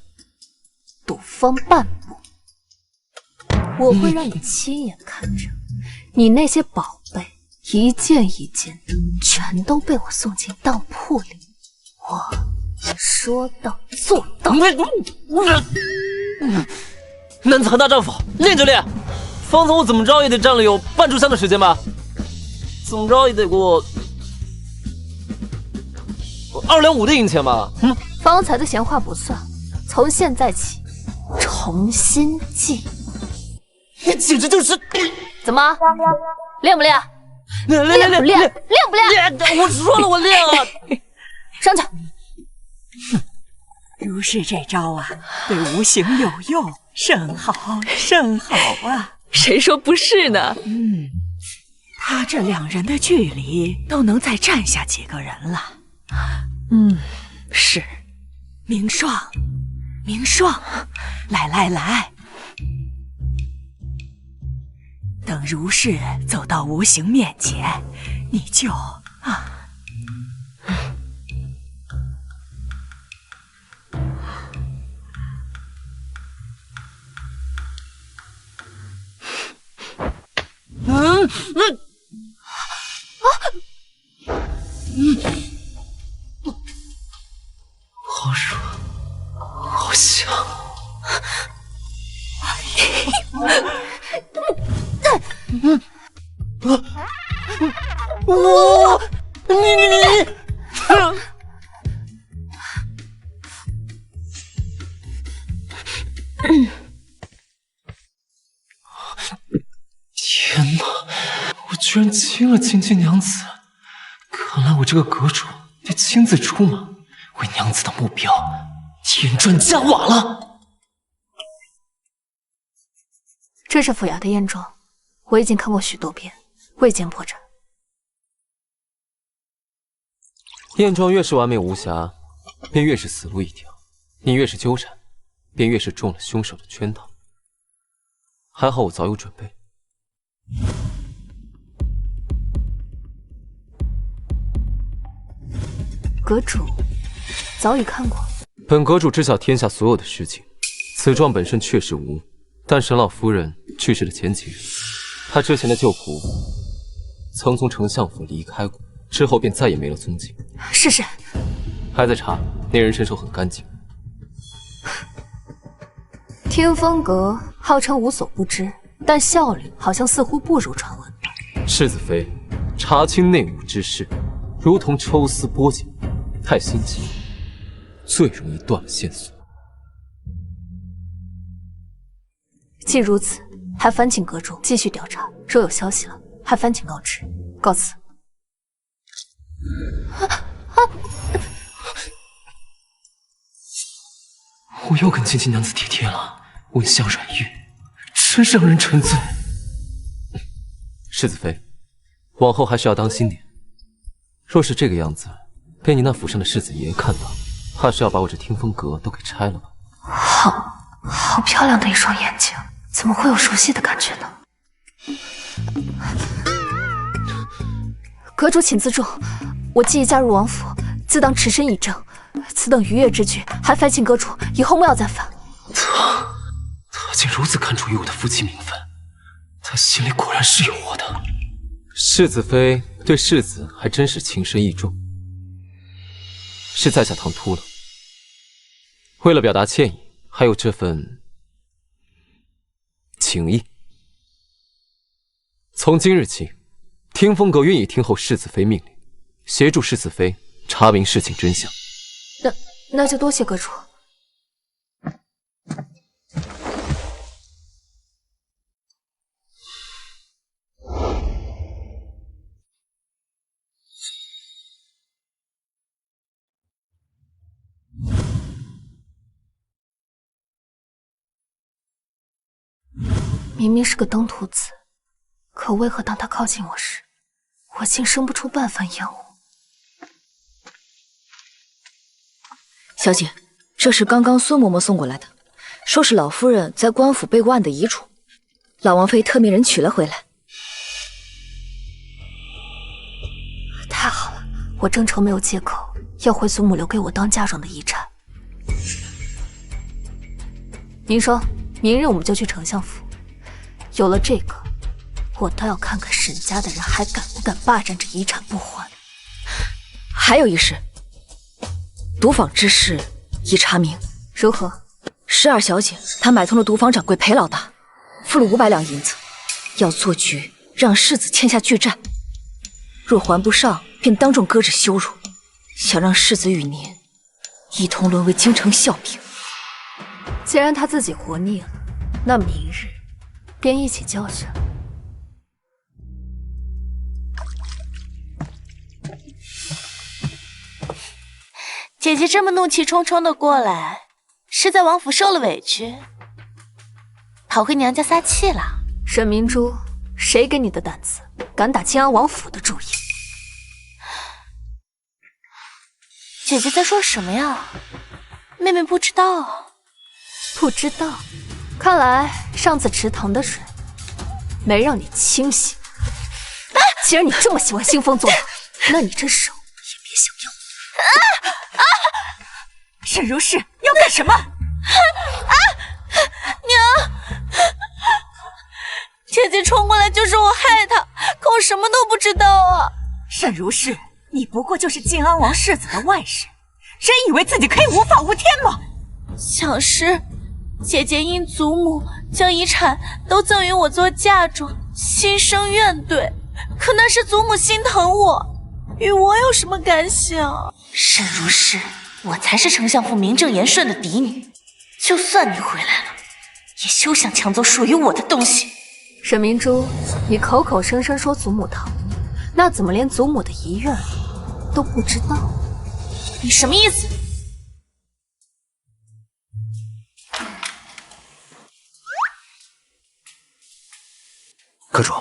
赌坊半步，我会让你亲眼看着你那些宝贝一件一件的全都被我送进当铺里。我说到做到。男子汉大丈夫，练就练。方才我怎么着也得站了有半炷香的时间吧？怎么着也得给我2两5的银钱吧？方才的闲话不算，从现在起重新计。你简直就是……怎么，练不练？练不练？练不练？我说了，我练了。上去。如是这招啊，对无形有用，甚好甚好啊！谁说不是呢？他这2人的距离都能再站下几个人了。是。明霜，明霜，来，等如是走到无形面前，你就好爽，好香。你！天哪！我居然亲了青青娘子，看来我这个阁主得亲自出马，为娘子的目标添砖加瓦了。这是府衙的验状，我已经看过许多遍，未见破绽。验状越是完美无瑕，便越是死路一条；你越是纠缠，便越是中了凶手的圈套。还好我早有准备。阁主早已看过。本阁主知晓天下所有的事情，此状本身确实无误，但沈老夫人去世的前几日，她之前的旧仆曾从丞相府离开过，之后便再也没了踪迹。是。还在查，那人身手很干净。天风阁号称无所不知，但效率好像似乎不如传闻。世子妃查清内幕之事，如同抽丝剥茧，太心急，最容易断了线索。既如此，还烦请阁主继续调查，若有消息了，还烦请告知。告辞。我又跟千金娘子体贴了，温香软玉，真让人沉醉。世子妃，往后还是要当心点。若是这个样子，被你那府上的世子爷看到，怕是要把我这天风阁都给拆了吧？好漂亮的一双眼睛，怎么会有熟悉的感觉呢？阁主请自重，我既已嫁入王府，自当持身以正。此等逾越之举，还烦请阁主以后莫要再犯。他竟如此看重于我的夫妻名分，他心里果然是有我的。世子妃对世子还真是情深意重，是在下唐突了。为了表达歉意，还有这份情谊，从今日起，天风阁愿意听候世子妃命令，协助世子妃查明事情真相。那就多谢阁主。明明是个登徒子，可为何当他靠近我时，我竟生不出半分厌恶？小姐，这是刚刚孙嬷嬷送过来的，说是老夫人在官府备过案的遗嘱，老王妃特命人取了回来。太好了，我正愁没有借口要回祖母留给我当嫁妆的遗产。您说，明日我们就去丞相府，有了这个，我倒要看看沈家的人还敢不敢霸占这遗产不还。还有一事。毒坊之事已查明，如何？十二小姐她买通了毒坊掌柜裴老大，付了500两银子，要做局让世子欠下巨债，若还不上，便当众搁置羞辱，想让世子与您一同沦为京城笑柄。既然他自己活腻了，那明日便一起教训。姐姐这么怒气冲冲的过来，是在王府受了委屈，跑回娘家撒气了？沈明珠，谁给你的胆子，敢打靖安王府的主意？姐姐在说什么呀？妹妹不知道。不知道？看来上次池塘的水没让你清醒。既然你这么喜欢兴风作浪，那你这手也别想要。沈如是要干什么？娘，姐姐冲过来就是我害她，可我什么都不知道啊！沈如是，你不过就是靖安王世子的外甥，真以为自己可以无法无天吗？想是姐姐因祖母将遗产都赠予我做嫁妆，心生怨怼，可那是祖母心疼我，与我有什么干系啊？沈如是，我才是丞相府名正言顺的嫡女，就算你回来了，也休想抢走属于我的东西。沈明珠，你口口声声说祖母疼你，那怎么连祖母的遗愿都不知道？你什么意思？阁主，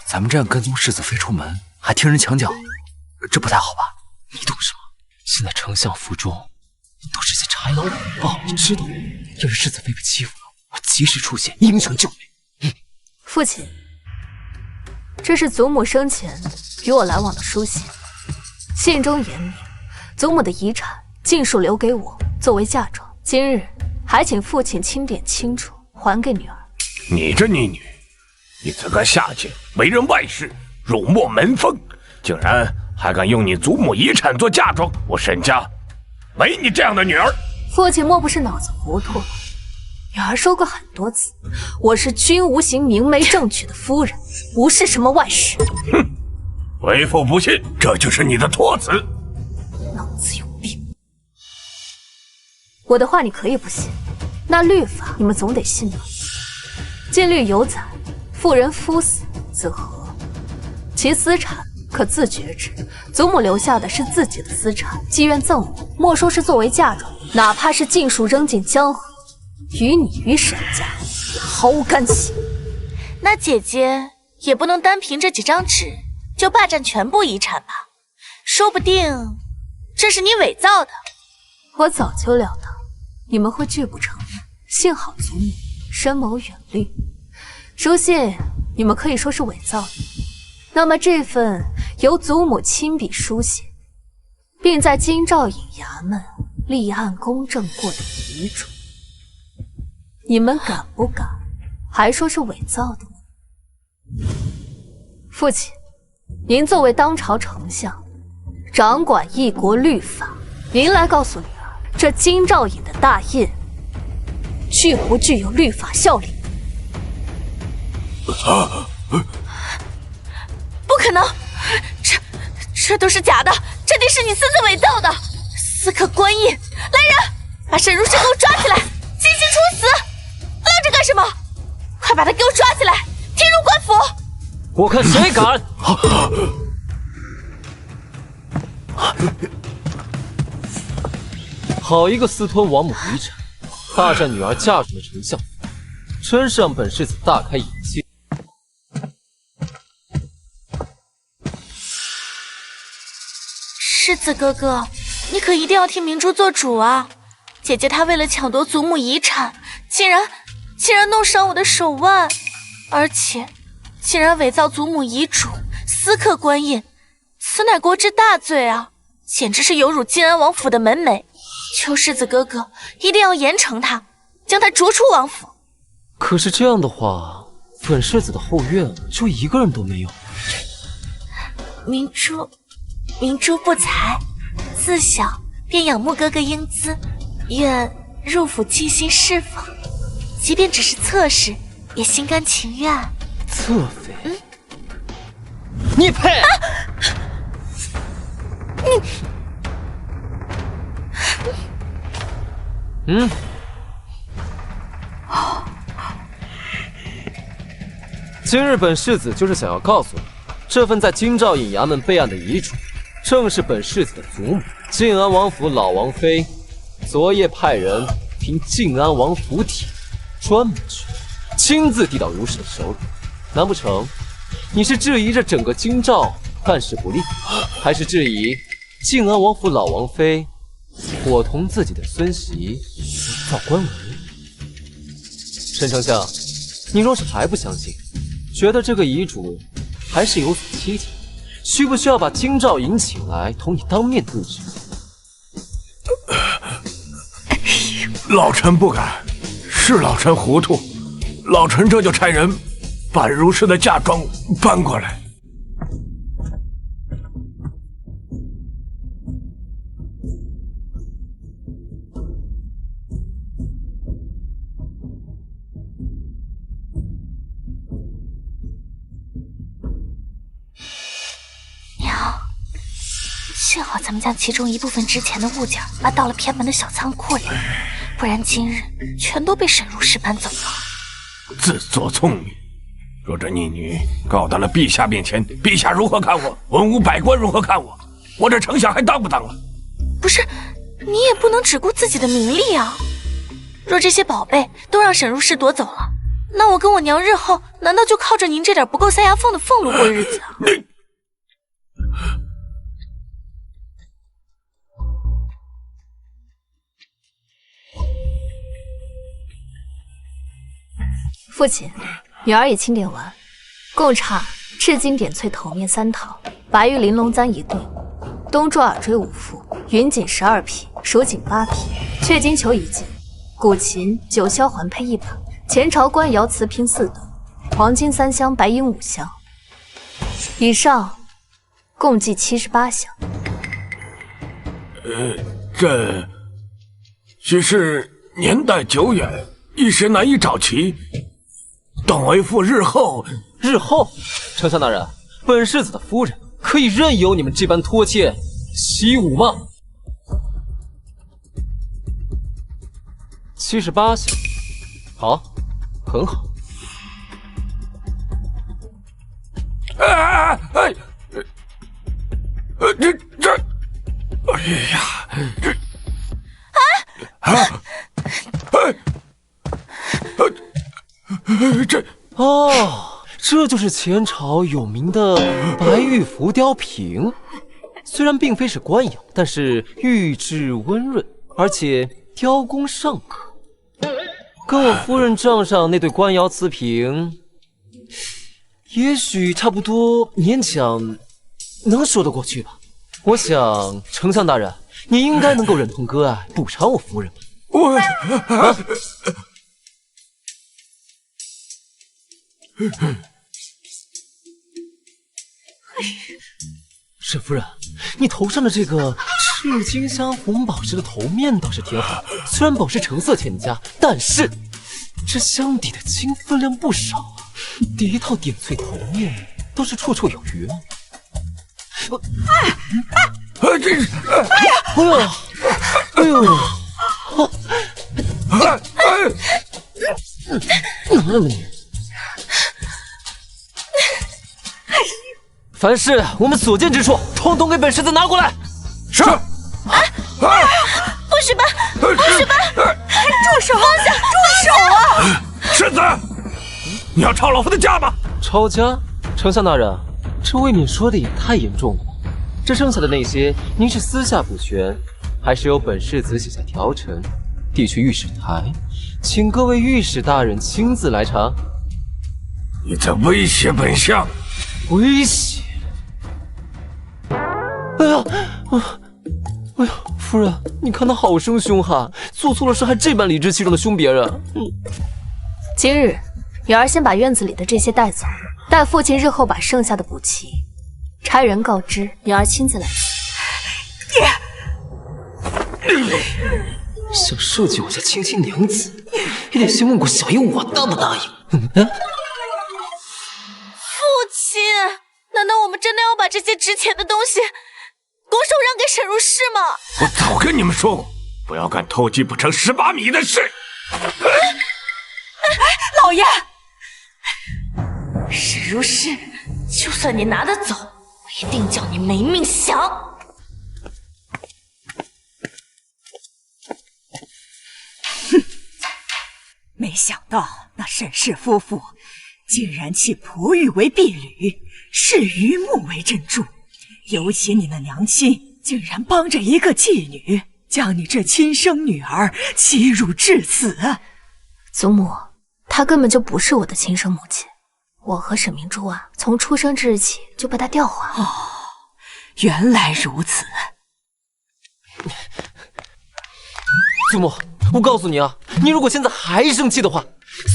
咱们这样跟踪世子妃出门，还听人墙角，这不太好吧？你懂什么？现在丞相府中都是些豺狼，不好知道。要是世子妃被欺负了，我及时出现，英雄救美。父亲，这是祖母生前与我来往的书信，信中言明，祖母的遗产尽数留给我作为嫁妆，今日还请父亲钦点清楚，还给女儿。你这逆女，你这个下贱，为人外室，辱没门风，竟然还敢用你祖母遗产做嫁妆，我沈家没你这样的女儿。父亲莫不是脑子糊涂了？女儿说过很多次，我是君无形明媒正娶的夫人，不是什么外室。哼，为父不信，这就是你的托词。脑子有病！我的话你可以不信，那律法你们总得信吧？禁律有载，妇人夫死自和，其私产可自决之。祖母留下的是自己的私产，既愿赠我，莫说是作为嫁妆，哪怕是尽数扔进江河，与你与沈家也毫无干系。那姐姐也不能单凭这几张纸就霸占全部遗产吧？说不定这是你伪造的。我早就料到你们会拒不承认，幸好祖母深谋远虑，书信你们可以说是伪造的。那么这份由祖母亲笔书写，并在京兆尹衙门立案公证过的遗嘱，你们敢不敢还说是伪造的呢？父亲，您作为当朝丞相，掌管一国律法，您来告诉女儿，这京兆尹的大印具不具有律法效力？不可能，这都是假的，这定是你私自伪造的，私刻官印。来人，把沈如是给我抓起来，进行处死！愣着干什么？快把他给我抓起来，踢入官府！我看谁敢！好一个私吞王母遗产，霸占女儿嫁妆的丞相，真是让本世子大开眼界。世子哥哥，你可一定要替明珠做主啊！姐姐她为了抢夺祖母遗产，竟然弄伤我的手腕，而且竟然伪造祖母遗嘱，私刻官印，此乃国之大罪啊！简直是有辱晋安王府的门楣。求世子哥哥一定要严惩他，将他逐出王府。可是这样的话，本世子的后院就一个人都没有。明珠不才，自小便仰慕哥哥英姿，愿入府尽心侍奉，即便只是侧室，也心甘情愿。侧妃，你配！今日本世子就是想要告诉你，这份在京兆尹衙门备案的遗嘱，正是本世子的祖母晋安王府老王妃昨夜派人凭晋安王府邸专门去，亲自递到如是的手里。难不成你是质疑这整个京兆办事不力，还是质疑晋安王府老王妃伙同自己的孙媳造官文？沈丞相，您若是还不相信，觉得这个遗嘱还是有所蹊跷，需不需要把京兆尹请来同你当面对质？老臣不敢，是老臣糊涂，老臣这就差人把如氏的嫁妆搬过来。幸好咱们将其中一部分值钱的物件搬到了偏门的小仓库里，不然今日全都被沈如氏搬走了。自作聪明，若这逆女告到了陛下面前，陛下如何看我？文武百官如何看我？我这丞相还当不当了？不是，你也不能只顾自己的名利啊！若这些宝贝都让沈如氏夺走了，那我跟我娘日后难道就靠着您这点不够塞牙缝的俸禄过日子啊？父亲，女儿已清点完，共差赤金点翠头面3套，白玉玲珑簪1对，东珠耳坠5副，云锦12匹，蜀锦8匹，雀金球1件，古琴9箫环佩1把，前朝官窑瓷瓶4斗，黄金3箱，白银5箱。以上共计78项。这许是年代久远，一时难以找齐，等为父日后。丞相大人，本世子的夫人可以任由你们这般拖欠习武吗？78项，好，很好。这，哎呀，这就是前朝有名的白玉浮雕瓶。虽然并非是官窑，但是玉质温润，而且雕工尚可，跟我夫人账上那对官窑瓷瓶，也许差不多，勉强能说得过去吧。我想，丞相大人，你应该能够忍痛割爱，补偿我夫人吧。沈夫人，你头上的这个赤金镶红宝石的头面倒是挺好，虽然宝石成色欠佳，但是这镶底的金分量不少啊，第一套点翠头面倒是绰绰有余。凡是我们所见之处，统统给本世子拿过来。是。不许搬！不许搬！住手！放下！住手啊！世子，你要抄老夫的家吗？抄家？丞相大人，这未免说的也太严重了吧？这剩下的那些，您是私下补全，还是由本世子写下条呈，递去御史台，请各位御史大人亲自来查？你在威胁本相？威胁？哎呀，夫人，你看他好生凶悍，做错了事还这般理直气壮的凶别人。今日，女儿先把院子里的这些带走，待父亲日后把剩下的补齐。差人告知，女儿亲自来取。想设计我家亲亲娘子，也得先问过小爷我答不答应。父亲，难道我们真的要把这些值钱的东西拱手让给沈如是吗？我早跟你们说过，不要干偷鸡不成蚀把米的事。老爷，沈如是，就算你拿得走，我一定叫你没命享。没想到那沈氏夫妇竟然弃璞玉为婢女，视榆木为珍珠，尤其你那娘亲竟然帮着一个妓女，将你这亲生女儿欺辱至此。祖母，她根本就不是我的亲生母亲，我和沈明珠啊，从出生之日起就被她调换了。哦，原来如此。祖母，我告诉你啊，你如果现在还生气的话，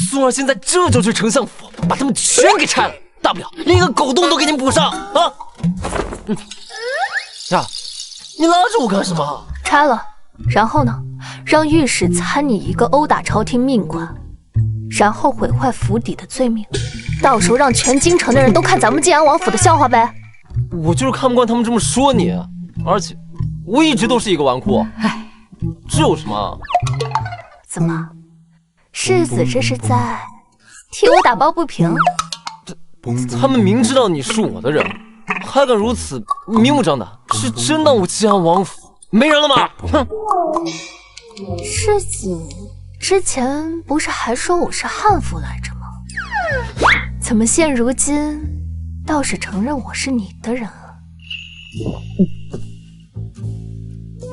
孙儿现在这就去丞相府，把他们全给拆了，大不了连一个狗洞都给你补上啊！呀，你拉着我干什么？拆了，然后呢？让御史参你一个殴打朝廷命官，然后毁坏府邸的罪名，到时候让全京城的人都看咱们晋安王府的笑话呗。我就是看不惯他们这么说你，而且我一直都是一个纨绔。哎，这有什么？怎么，世子这是在替我打抱不平？他们明知道你是我的人，还敢如此明目张胆，是真当我晋安王府没人了吗？哼！世子之前不是还说我是悍妇来着吗？怎么现如今倒是承认我是你的人了？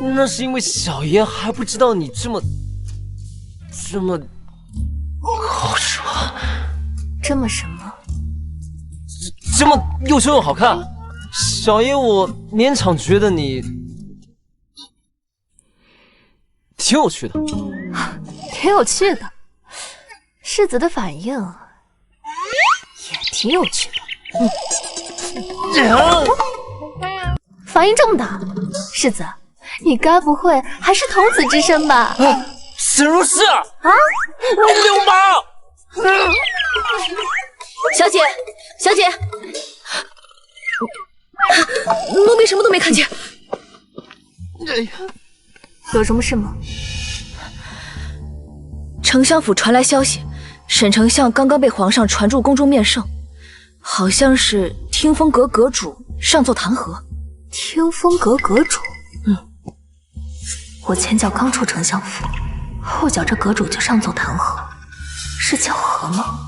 那是因为小爷还不知道你这么好说，这么什么？这么又凶又好看。小爷我勉强觉得你挺有趣的，挺有趣的。世子的反应也挺有趣的。反应这么大？世子，你该不会还是童子之身吧？沈如是啊，流氓！小姐，小姐，奴婢什么都没看见。有什么事吗？丞相府传来消息，沈丞相刚刚被皇上传入宫中面圣，好像是听风阁阁主上奏弹劾。听风阁阁主？我前脚刚出丞相府，后脚这阁主就上奏弹劾，是巧合吗？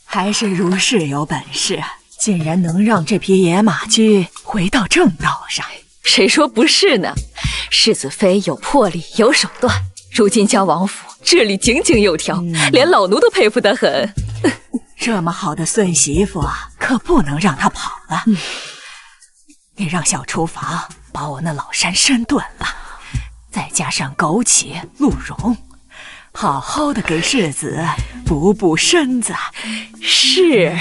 还是如是有本事，竟然能让这匹野马驹回到正道上。谁说不是呢？世子妃有魄力，有手段，如今将王府治理井井有条，连老奴都佩服得很。这么好的孙媳妇啊，可不能让她跑了。你让小厨房把我那老山参炖了，再加上枸杞、鹿茸，好好的给世子补补身子。是。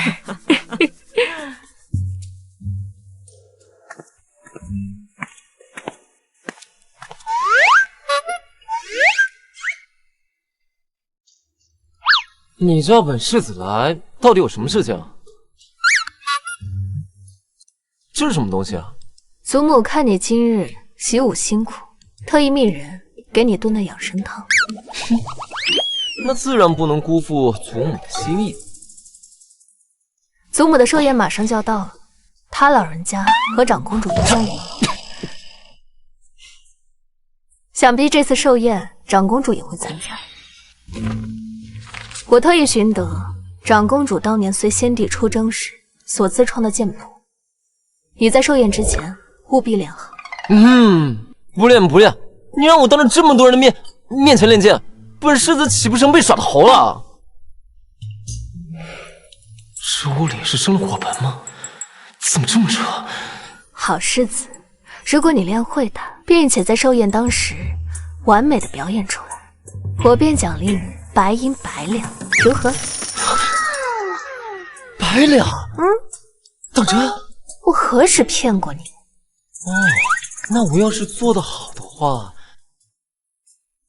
你叫本世子来，到底有什么事情？这是什么东西啊？祖母看你今日习武辛苦，特意命人给你炖的养生汤。那自然不能辜负祖母的心意。祖母的寿宴马上就要到了，他老人家和长公主一欢迎，想必这次寿宴长公主也会参加。我特意寻得长公主当年随先帝出征时所自创的剑谱，你在寿宴之前务必练好。不练不练，你让我当着这么多人的面前练剑，本世子岂不成被耍头了？这屋里是生了火盆吗？怎么这么热？好世子，如果你练会它，并且在寿宴当时完美的表演出来，我便奖励你白银100两，如何？100两？当真？我何时骗过你？那我要是做得好的话，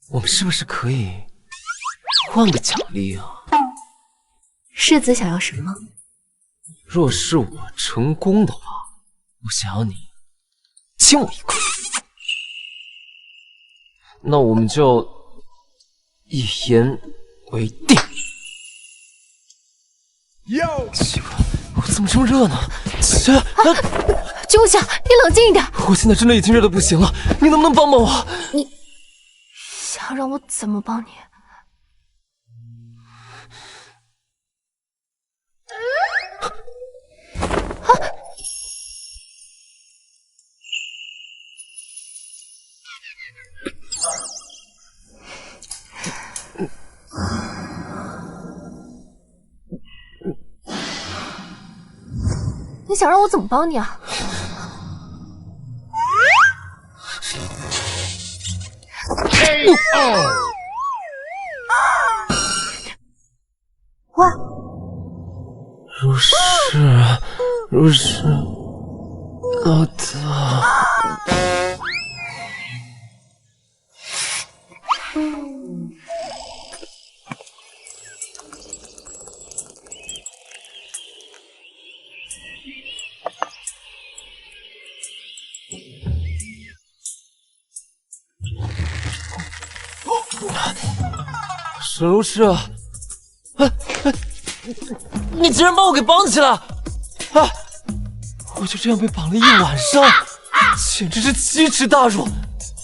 我们是不是可以换个奖励啊？世子想要什么？若是我成功的话，我想要你亲我一口。那我们就一言为定。奇怪，我怎么这么热呢？秋夏，你冷静一点。我现在真的已经热得不行了，你能不能帮帮我？你想让我怎么帮你？你想让我怎么帮你啊？哇！如是，老大。沈如是，你竟然把我给绑起来！我就这样被绑了一晚上，简直是奇耻大辱，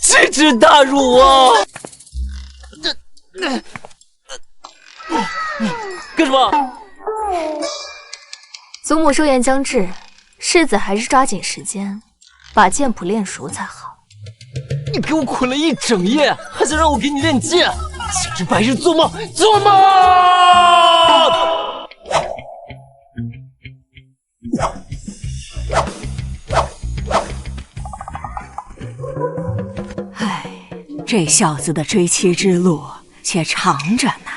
奇耻大辱啊！干什么？祖母寿宴将至，世子还是抓紧时间把剑谱练熟才好。你给我捆了一整夜，还想让我给你练剑，简直白日做梦！做梦！唉，这小子的追妻之路且长着呢。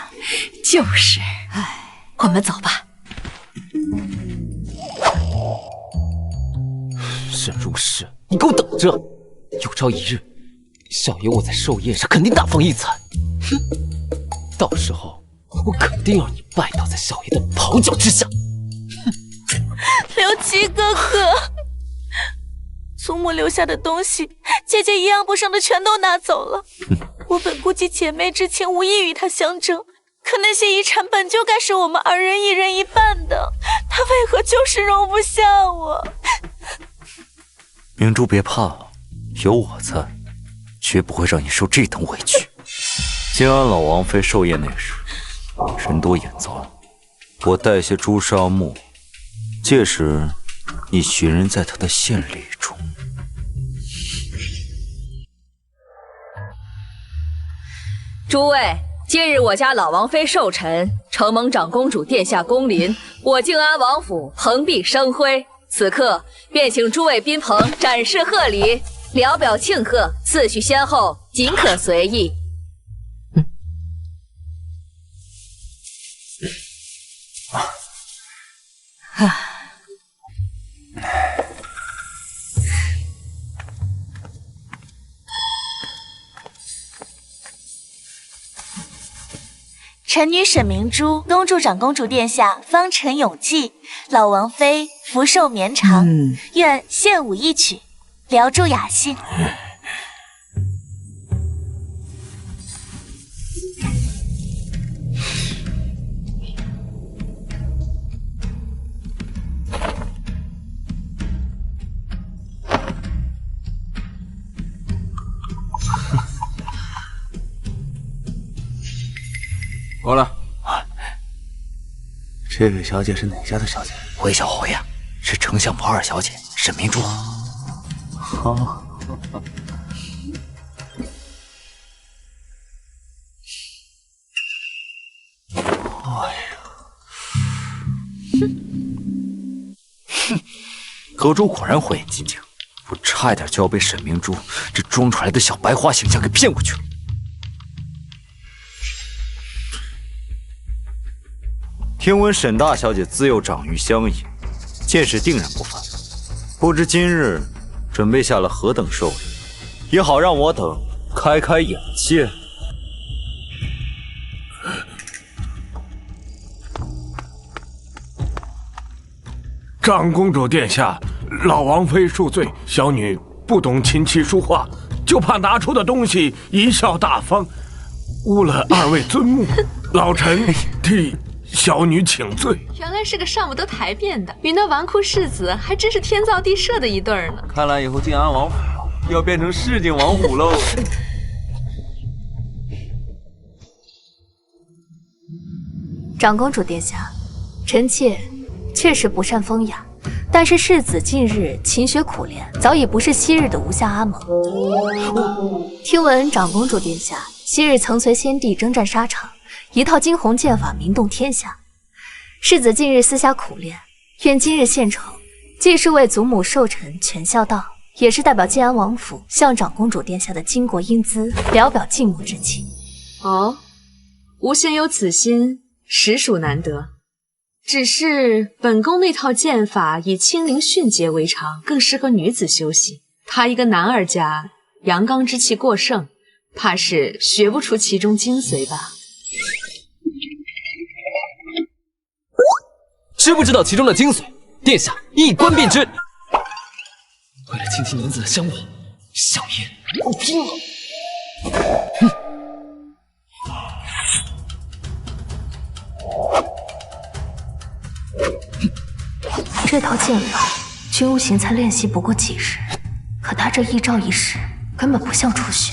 就是，哎，我们走吧。沈如是，你给我等着！有朝一日，小爷我在寿宴上肯定大放异彩。哼，到时候我肯定要你拜倒在小爷的袍脚之下。刘琦哥哥，祖母留下的东西，姐姐一样不剩的全都拿走了。我本估计姐妹之情无意与她相争，可那些遗产本就该是我们2人1人1半的，她为何就是容不下我？明珠别怕，有我在，绝不会让你受这等委屈。金安老王妃寿宴那时，人多眼杂，我带些朱砂墨，届时你寻人在他的献礼中。诸位，今日我家老王妃寿辰，承蒙长公主殿下光临，我静安王府蓬荜生辉。此刻便请诸位宾朋展示贺礼，聊表庆贺，次序先后尽可随意。臣女沈明珠恭祝长公主殿下方辰永继，老王妃福寿绵长，愿献舞一曲，聊祝雅兴。过来。这位小姐是哪家的小姐？回小侯呀，是丞相府2小姐沈明珠。好。哎呀，哼，阁主果然火眼金睛，我差一点就要被沈明珠这装出来的小白花形象给骗过去了。听闻沈大小姐自幼长于乡野，见识定然不凡，不知今日准备下了何等寿礼，也好让我等开开眼界。长公主殿下，老王妃恕罪，小女不懂琴棋书画，就怕拿出的东西贻笑大方，误了2位尊母，老臣替小女请罪。原来是个上不得台面的，与那纨绔世子还真是天造地设的一对呢。看来以后静安王府要变成市井王府喽。长公主殿下，臣妾确实不善风雅，但是世子近日勤学苦练，早已不是昔日的无下阿蒙。听闻长公主殿下昔日曾随先帝征战沙场，一套惊鸿剑法名动天下。世子近日私下苦练，愿今日献丑，既是为祖母寿辰全孝道，也是代表建安王府向长公主殿下的巾帼英姿聊表敬慕之情。哦，吾先有此心，实属难得。只是本宫那套剑法以轻灵迅捷为常，更适合女子修习。他一个男儿家，阳刚之气过盛，怕是学不出其中精髓吧。知不知道其中的精髓？殿下一观便知。为了亲亲娘子的香吻，小爷我拼了！这套剑法，君无形才练习不过几日，可他这一招一式根本不像初学，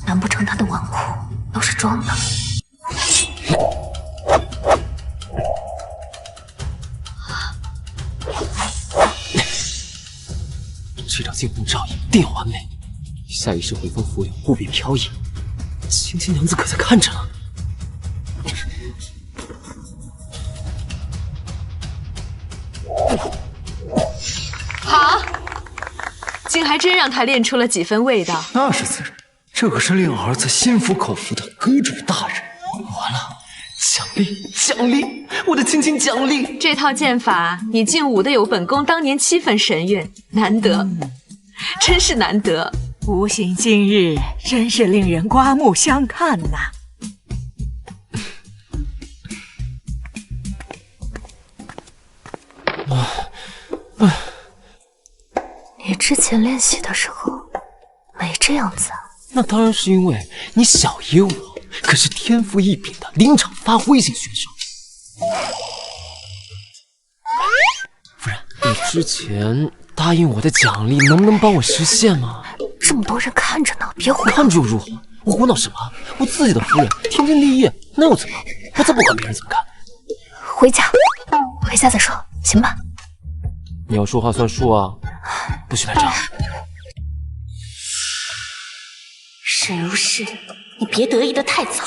难不成他的纨绔都是装的？这招惊鸿照影定要完美，下一世回风拂柳，不必飘逸。青青娘子可在看着呢。好，竟还真让他练出了几分味道。那是自然，这可是令儿子心服口服的阁主大人。完了，奖励，奖励，我的亲亲奖励！这套剑法你竟舞得有本宫当年7分神韵，难得，真是难得。无形今日真是令人刮目相看呐！你之前练习的时候没这样子啊？那当然是因为你小爷我可是天赋异禀的临场发挥型选手。夫人，你之前答应我的奖励能不能帮我实现吗？这么多人看着呢，别胡闹。看着又如何？我胡闹什么？我自己的夫人天经地义，那又怎么？我才不管别人怎么看。回家再说，行吧？你要说话算数啊，不许赖账。沈如是，你别得意的太早，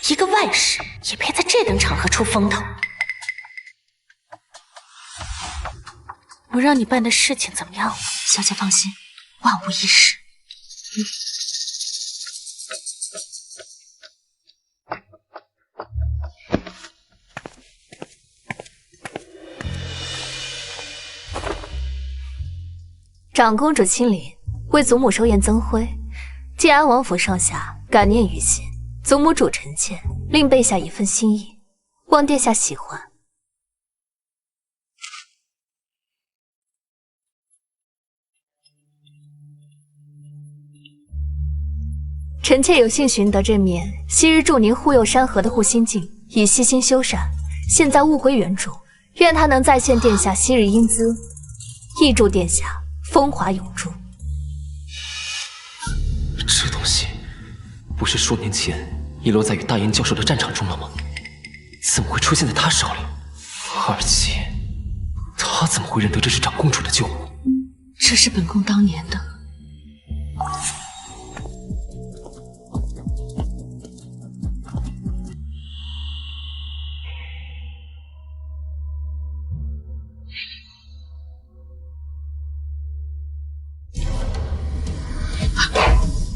一个外室也配在这等场合出风头。我让你办的事情怎么样了？小姐放心，万无一失。长公主亲临，为祖母收验增辉。晋安王府上下感念于心，祖母主臣妾令备下一份心意，望殿下喜欢。臣妾有幸寻得这面昔日助您护佑山河的护心镜，已悉心修缮，现在物归原主。愿它能再现殿下昔日英姿，亦祝殿下风华永驻。这东西不是数年前遗落在与大燕交手的战场中了吗？怎么会出现在他手里？而且他怎么会认得这是长公主的旧物？这是本宫当年的。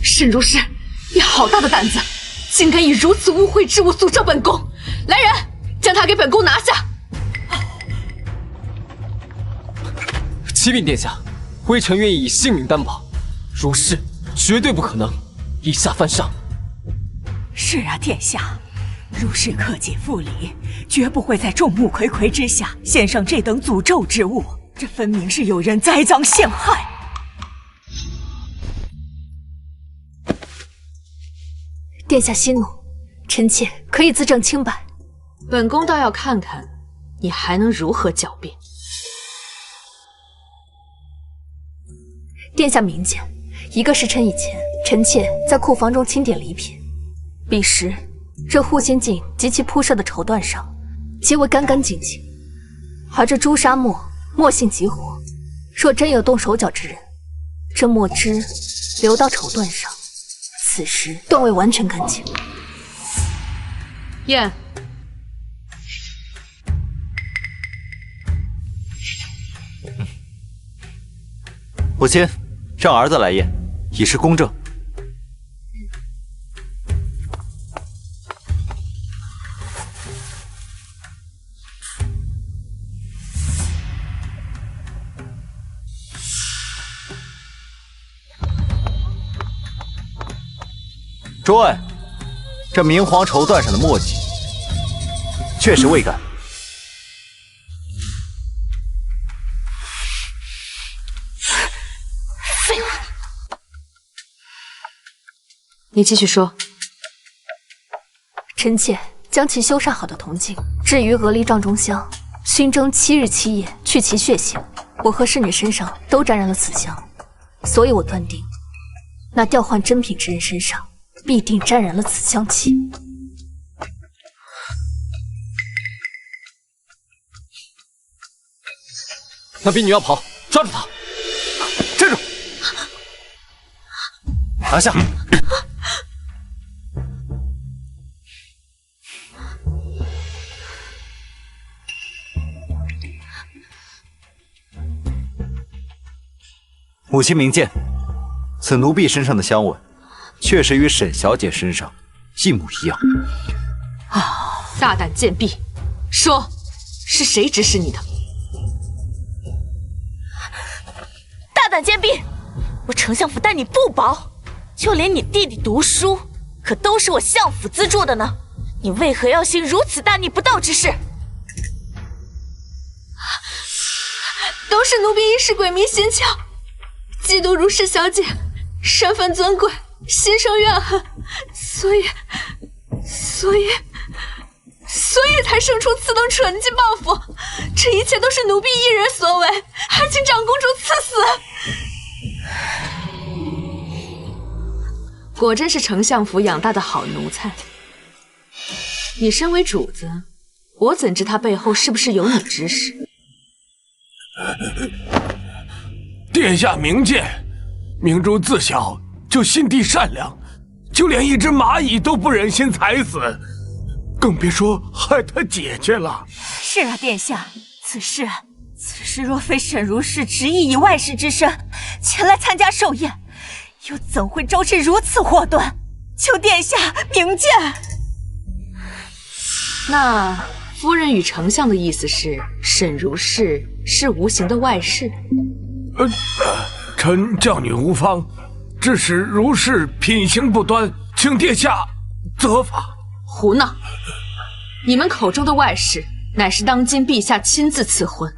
沈如是，你好大的胆子，竟敢以如此污秽之物诅咒本宫！来人，将他给本宫拿下！启禀殿下，微臣愿意以性命担保，如是绝对不可能以下犯上。是啊，殿下，如是克己复礼，绝不会在众目睽睽之下献上这等诅咒之物，这分明是有人栽赃陷害。殿下息怒，臣妾可以自证清白。本宫倒要看看你还能如何狡辩。殿下明鉴，一个时辰以前，臣妾在库房中清点礼品，彼时这护心镜及其铺设的绸缎上皆为干干净净，而这朱砂墨性极活，若真有动手脚之人，这墨汁流到绸缎上，此时断未完全干净。验。母亲，让儿子来验，以示公正。诸位，这明黄绸缎上的墨迹确实未干。废物！你继续说。臣妾将其修缮好的铜镜置于鹅梨帐中香，熏蒸7日7夜，去其血性。我和侍女身上都沾染了此香，所以我断定，那调换珍品之人身上必定沾染了此香气。那婢女要跑，抓住她！站住！拿下！母亲明鉴，此奴婢身上的香吻，确实与沈小姐身上一模一样。啊，大胆贱婢，说是谁指使你的？大胆贱婢，我丞相府待你不薄，就连你弟弟读书，可都是我相府资助的呢。你为何要行如此大逆不道之事？都是奴婢一时鬼迷心窍，嫉妒如氏小姐身份尊贵，心生怨恨，所以才生出此等蠢计报复。这一切都是奴婢一人所为，还请长公主赐死。果真是丞相府养大的好奴才。你身为主子，我怎知他背后是不是有你指使？殿下明鉴，明珠自小就心地善良，就连一只蚂蚁都不忍心踩死，更别说害他姐姐了。是啊，殿下，此事若非沈如是执意以外室之身前来参加寿宴，又怎会招致如此祸端？求殿下明鉴。那夫人与丞相的意思是，沈如是无形的外室？臣教女无方，致使如是品行不端，请殿下责罚。胡闹！你们口中的外室，乃是当今陛下亲自赐婚，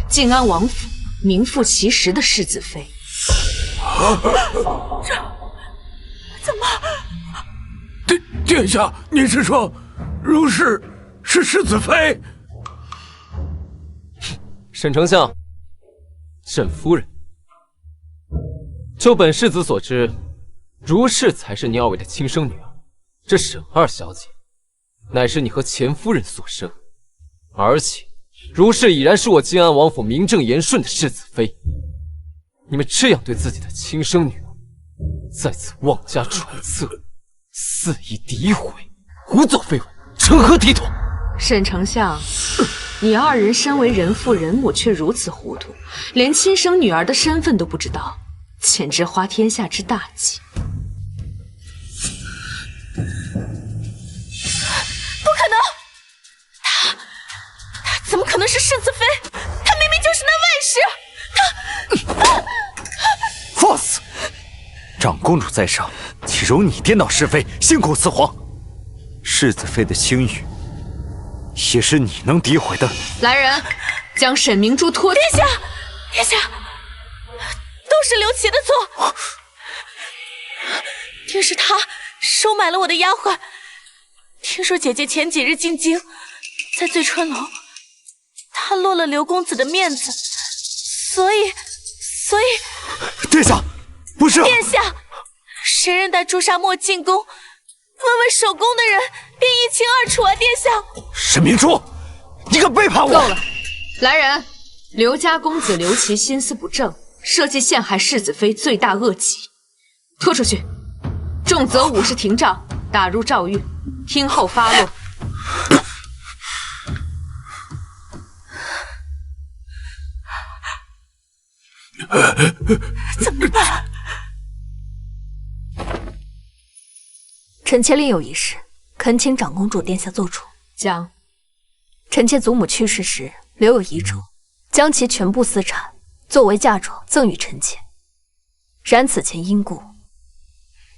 靖安王府名副其实的世子妃。这怎么？殿下，您是说如是是世子妃？沈丞相，沈夫人，就本世子所知，如是才是你二位的亲生女儿。这沈二小姐，乃是你和前夫人所生，而且如是已然是我靖安王府名正言顺的世子妃。你们这样对自己的亲生女儿，在此妄加揣测，肆意诋毁，胡作非为，成何体统？沈丞相，你二人身为人父人母，却如此糊涂，连亲生女儿的身份都不知道，简直花天下之大稽。不可能！他怎么可能是世子妃？他明明就是那外室！放肆！长公主在上，岂容你颠倒是非，信口雌黄？世子妃的清誉，也是你能诋毁的。来人，将沈明珠拖。殿下，殿下，都是刘琦的错，定是他收买了我的丫鬟。听说姐姐前几日进京，在醉春楼，她落了刘公子的面子，所以，殿下，不是。殿下，谁人带朱砂墨进宫？问问守宫的人，便一清二楚啊！殿下，沈明珠，你敢背叛我！够了！来人，刘家公子刘琦心思不正，设计陷害世子妃，罪大恶极，拖出去，重则50事廷杖，打入诏狱，听候发落。怎么办？臣妾另有一事，恳请长公主殿下做主。讲。臣妾祖母去世时留有遗嘱，将其全部私产作为嫁妆赠与臣妾。然此前因故，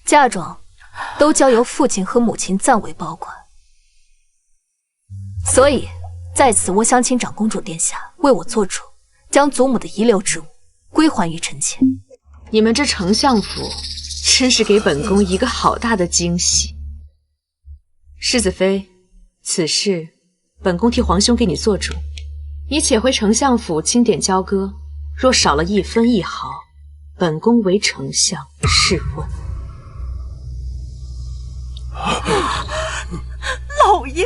嫁妆都交由父亲和母亲暂为保管。所以在此，我想请长公主殿下为我做主，将祖母的遗留之物归还于臣妾。你们这丞相府真是给本宫一个好大的惊喜。世子妃，此事本宫替皇兄给你做主，你且回丞相府清点交割，若少了1分1毫，本宫为丞相试问。老爷，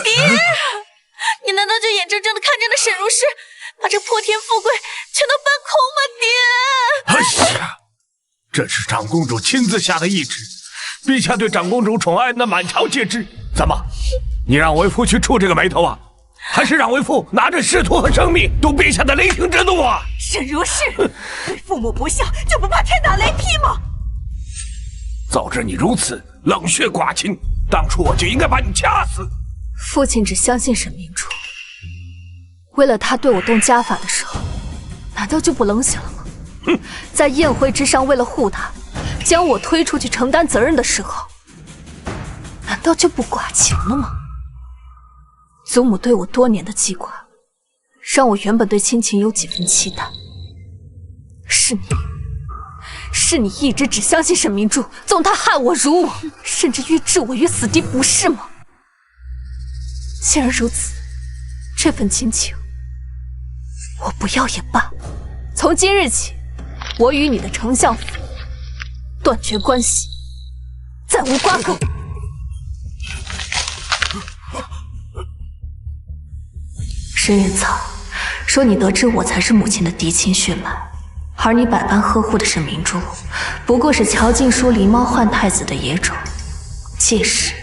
爹，你难道就眼睁睁地看着那沈如是把这破天富贵全都搬空吗？爹！哎呀，这是长公主亲自下的懿旨，陛下对长公主宠爱那满朝皆知。怎么，你让为夫去触这个霉头啊？还是让为父拿着仕途和生命赌陛下的雷霆之怒啊！沈如是，对父母不孝，就不怕天打雷劈吗？早知你如此冷血寡情，当初我就应该把你掐死。父亲只相信沈明珠，为了他对我动家法的时候，难道就不冷血了吗？在宴会之上，为了护他，将我推出去承担责任的时候，难道就不寡情了吗？祖母对我多年的记挂，让我原本对亲情有几分期待。是你一直只相信沈明珠，纵他害我辱我，甚至欲置我于死地，不是吗？既然如此，这份亲情我不要也罢。从今日起，我与你的丞相府断绝关系，再无瓜葛。沈远草说，你得知我才是母亲的嫡亲血脉，而你百般呵护的沈明珠，不过是乔静书狸猫换太子的野种。届时，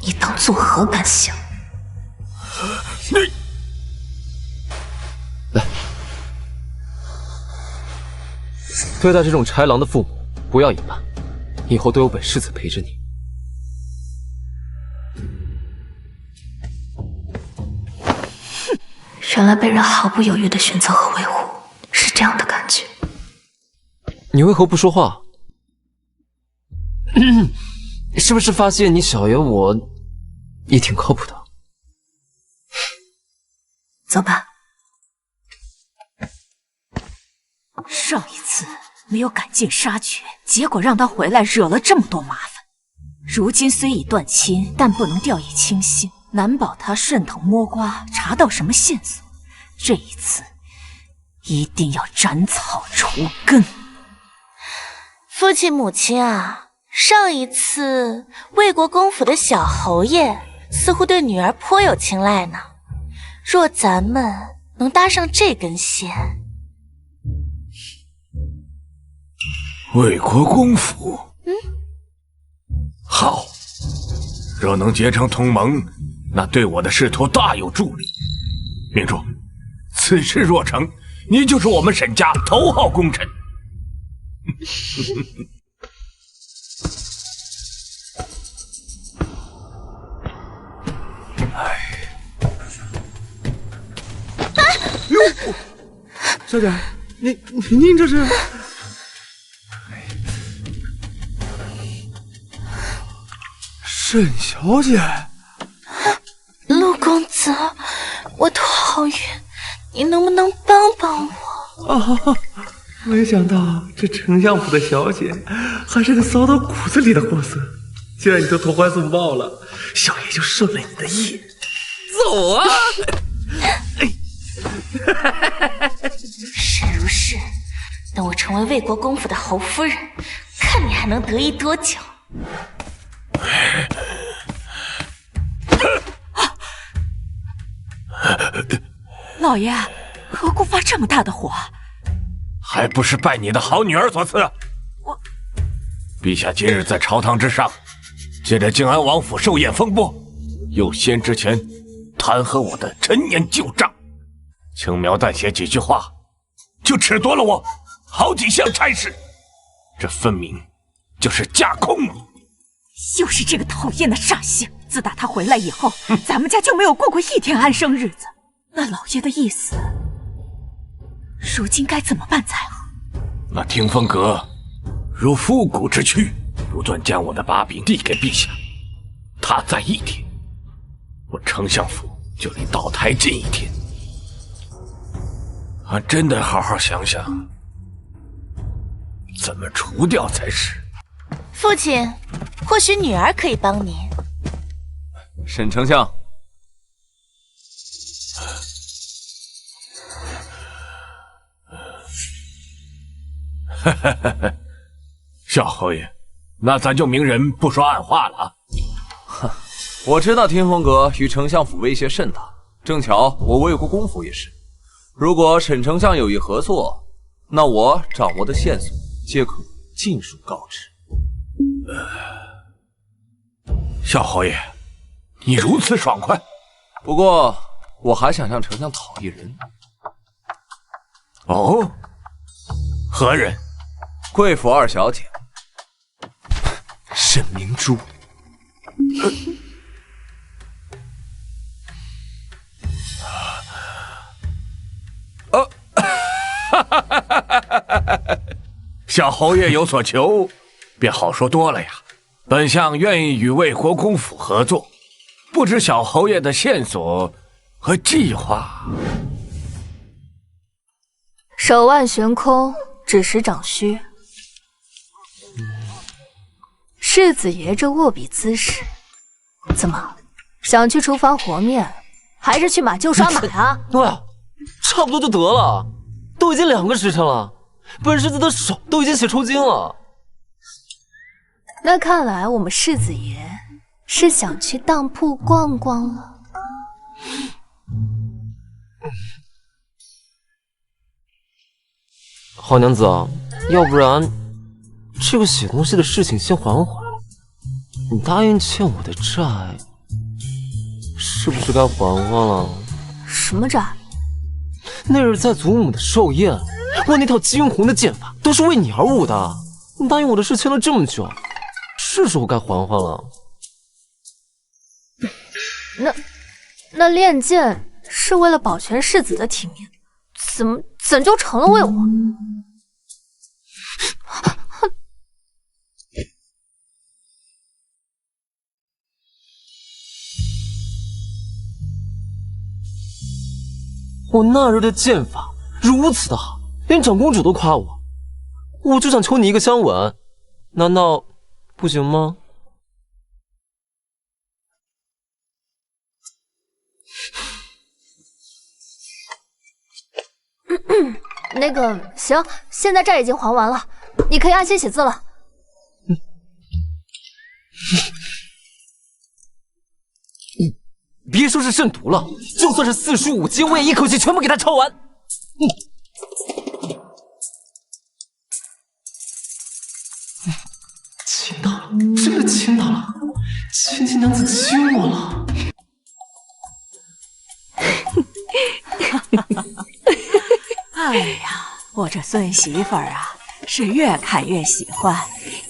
你当作何感想？来，对待这种豺狼的父母，不要隐瞒，以后都有本世子陪着你。原来被人毫不犹豫的选择和维护，是这样的感觉。你为何不说话？是不是发现你小爷我也挺靠谱的？走吧。上一次没有赶尽杀绝，结果让他回来惹了这么多麻烦。如今虽已断亲，但不能掉以轻心，难保他顺藤摸瓜查到什么线索。这一次一定要斩草除根。父亲母亲啊，上一次魏国公府的小侯爷似乎对女儿颇有青睐呢。若咱们能搭上这根线，魏国公府，好，若能结成同盟，那对我的仕途大有助力。明珠，此事若成，你就是我们沈家头号功臣。哟，小姐，您这是？沈小姐，陆公子，我头好晕，你能不能帮帮我？啊，没想到这丞相府的小姐还是个骚到骨子里的货色。既然你都投怀送抱了，小爷就顺了你的意。走啊！是如是，等我成为魏国公府的侯夫人，看你还能得意多久。老爷，何故发这么大的火？还不是拜你的好女儿所赐。陛下今日在朝堂之上，借着靖安王府寿宴风波，又先之前弹劾我的陈年旧账，轻描淡写几句话，就褫夺了我好几项差事，这分明就是架空你。又是这个讨厌的煞星！自打他回来以后，咱们家就没有过过一天安生日子。那老爷的意思，如今该怎么办才好？那听风阁如复古之躯，不断将我的把柄递给陛下，他在一天，我丞相府就离倒台近一天。俺真得好好想想，怎么除掉才是。父亲，或许女儿可以帮您。沈丞相，小侯爷，那咱就明人不说暗话了啊！哼，我知道天风阁与丞相府威胁甚大，正巧我魏国公府也是。如果沈丞相有意合作，那我掌握的线索皆可尽数告知。小侯爷，你如此爽快。不过我还想向丞相讨一人。哦，何人？贵府二小姐沈明珠。小侯爷有所求，便好说多了呀。本相愿意与魏国公府合作，不知小侯爷的线索和计划。手腕悬空，只识掌虚。世子爷这握笔姿势，怎么想去厨房和面，还是去马厩刷马啊？对，差不多就得了，都已经2个时辰了，本世子的手都已经血抽筋了。那看来我们世子爷是想去当铺逛逛了。好娘子，要不然这个写东西的事情先缓缓。你答应欠我的债，是不是该还还了？什么债？那日在祖母的寿宴，我那套惊鸿的剑法都是为你而舞的。你答应我的事欠了这么久，是时候该还还了。那练剑是为了保全世子的体面，怎就成了为我？我那日的剑法如此的好，连长公主都夸我，我就想求你一个香吻，难道不行吗？那个行，现在债已经还完了，你可以安心写字了。别说是慎读了，就算是4书5经，我也一口气全部给他抄完。亲到了，真的亲到了，千金娘子亲我了。哎呀，我这孙媳妇儿啊，是越看越喜欢，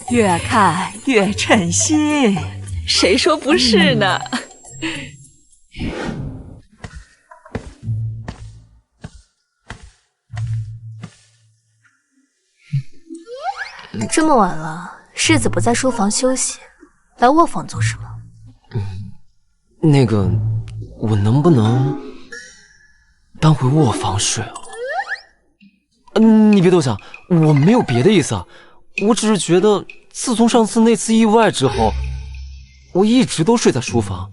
越看越称心。谁说不是呢？这么晚了，世子不在书房休息，来卧房做什么？那个，我能不能搬回卧房睡哦？你别多想，我没有别的意思啊，我只是觉得自从上次那次意外之后，我一直都睡在书房，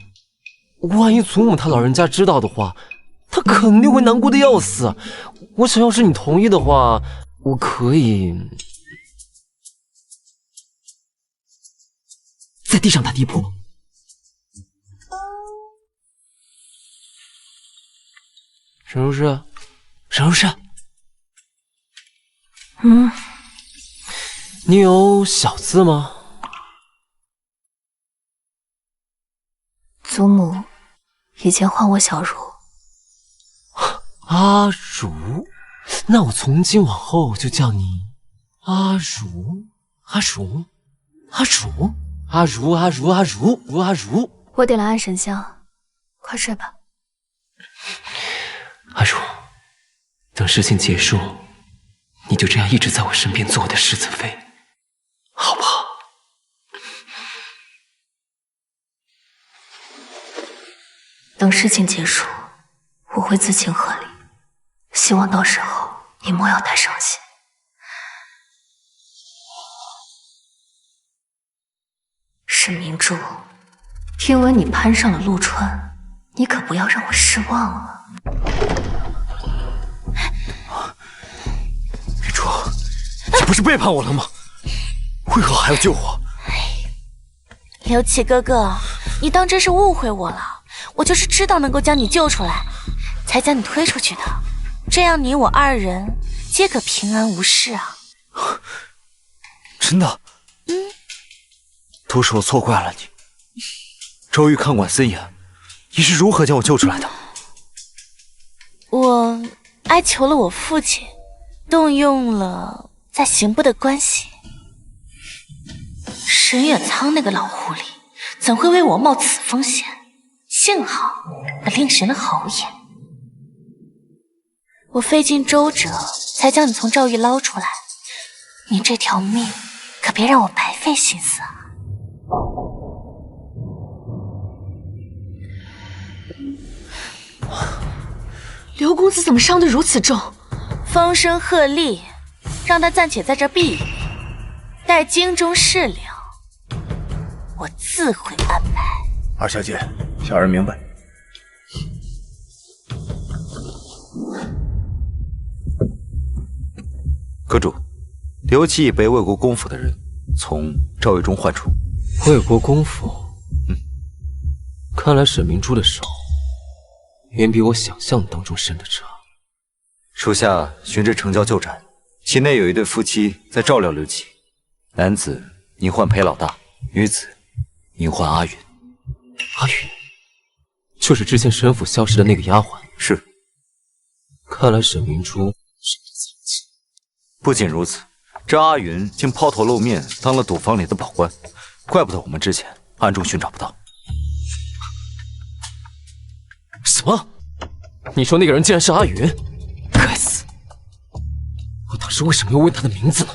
万一祖母她老人家知道的话，她肯定会难过的要死。我想要是你同意的话，我可以在地上打地铺。沈如是，沈如是，你有小字吗？祖母以前唤我小茹。阿茹，那我从今往后就叫你阿茹，阿茹，阿茹，阿茹，阿茹，阿茹，阿茹。我点了安神香，快睡吧。阿茹，等事情结束，你就这样一直在我身边做我的世子妃，好不好？等事情结束，我会自请贺礼，希望到时候你莫要太伤心。沈明珠，听闻你攀上了陆川，你可不要让我失望啊！明珠，你不是背叛我了吗？为何还要救我？刘启哥哥，你当真是误会我了。我就是知道能够将你救出来，才将你推出去的。这样你我2人皆可平安无事啊！真的？都是我错怪了你。周瑜看管森严，你是如何将我救出来的？我哀求了我父亲，动用了在刑部的关系。沈远苍那个老狐狸怎会为我冒此风险？幸好我另寻了好眼，我费尽周折才将你从赵狱捞出来，你这条命可别让我白费心思啊！刘公子怎么伤得如此重？风声鹤唳，让他暂且在这避一避，待京中事了，我自会安排。二小姐，小人明白。阁主，刘琦已被魏国公府的人从赵狱中唤出。魏国公府，看来沈明珠的手远比我想象当中深得着。属下寻至城郊旧宅，其内有一对夫妻在照料刘琦，男子名唤裴老大，女子名唤阿云。阿云，就是之前沈府消失的那个丫鬟。是。看来沈明珠是个藏器。不仅如此，这阿云竟抛头露面当了赌坊里的保官，怪不得我们之前暗中寻找不到。什么？你说那个人竟然是阿云？该死！我当时为什么要问他的名字呢？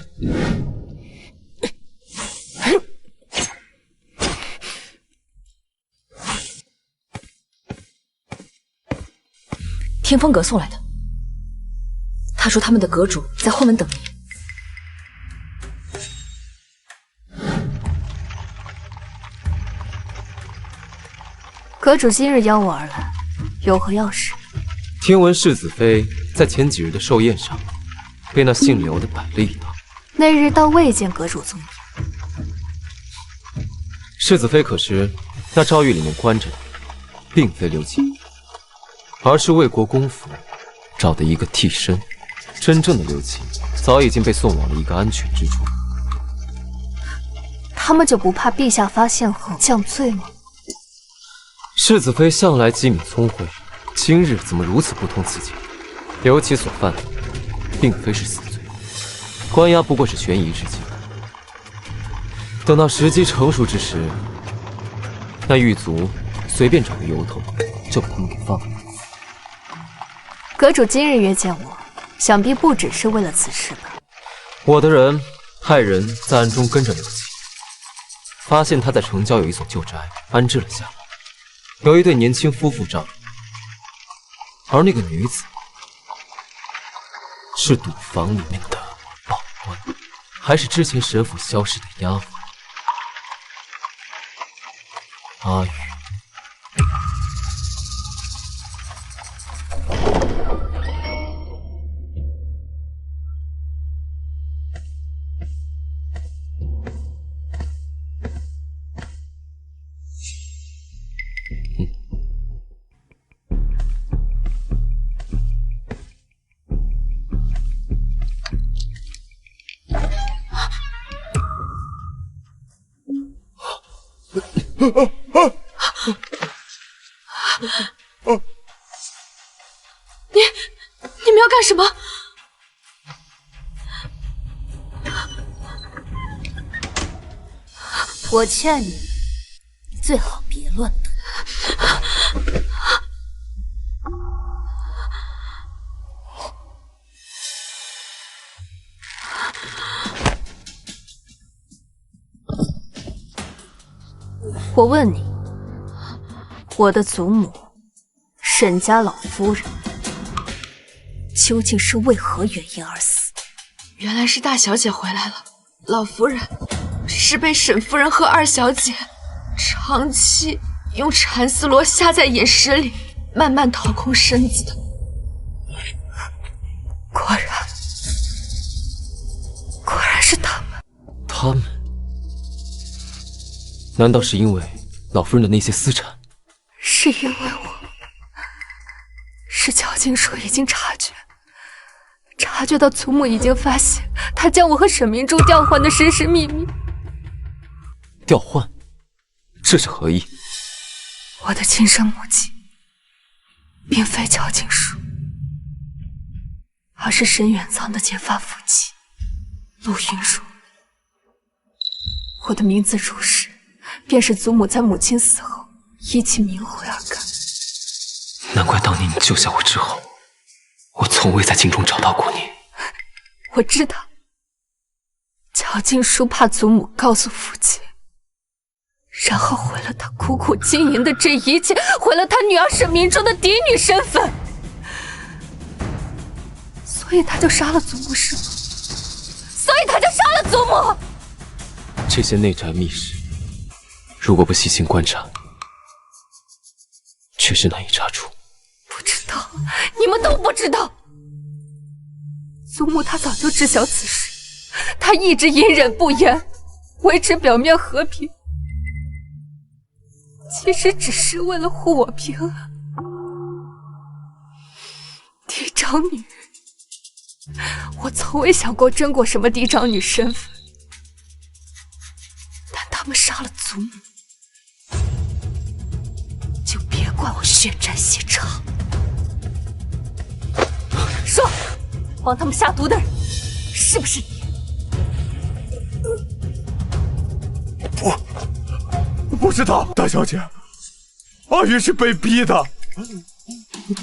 天风阁送来的，他说他们的阁主在后门等你。阁主今日邀我而来，有何要事？听闻世子妃在前几日的寿宴上被那姓刘的摆了一道，那日倒未见阁主踪影。世子妃可知那诏狱里面关着的并非刘琦，而是魏国公府找的一个替身。真正的刘琦早已经被送往了一个安全之处。他们就不怕陛下发现后降罪吗？世子妃向来机敏聪慧，今日怎么如此不通此节？刘琦所犯的并非是死罪，关押不过是权宜之计。等到时机成熟之时，那狱卒随便找个由头就把他们给放了。阁主今日约见我，想必不只是为了此事吧？我的人派人在暗中跟着刘琦，发现他在城郊有一所旧宅安置了下来，有一对年轻夫妇照料，而那个女子是赌坊里面的保官，还是之前沈府消失的丫鬟阿雨。你们要干什么？我劝你最好别乱动。我问你，我的祖母沈家老夫人究竟是为何原因而死？原来是大小姐回来了，老夫人是被沈夫人和二小姐长期用蚕丝罗下在饮食里，慢慢掏空身子的。果然是他们。他们？难道是因为老夫人的那些私产？是因为是乔静说已经察觉到祖母已经发现他将我和沈明珠调换的神神秘秘。调换？这是何意？我的亲生母亲并非乔静书，而是深远藏的结发夫妻陆云如。我的名字如是，便是祖母在母亲死后依其名讳而改。难怪当年你救下我之后，我从未在京中找到过你。我知道，乔静书怕祖母告诉父亲，然后毁了他苦苦经营的这一切，毁了他女儿是明珠的嫡女身份，所以他就杀了祖母，是吗？所以他就杀了祖母。这些内宅密室，如果不细心观察，确实难以查出。不知道，你们都不知道。祖母她早就知晓此事，她一直隐忍不言，维持表面和平，其实只是为了护我平安。嫡长女，我从未想过争过什么嫡长女身份，但他们杀了祖母，就别怪我血债血偿。说，帮他们下毒的人是不是你？不是他，大小姐，阿云是被逼的，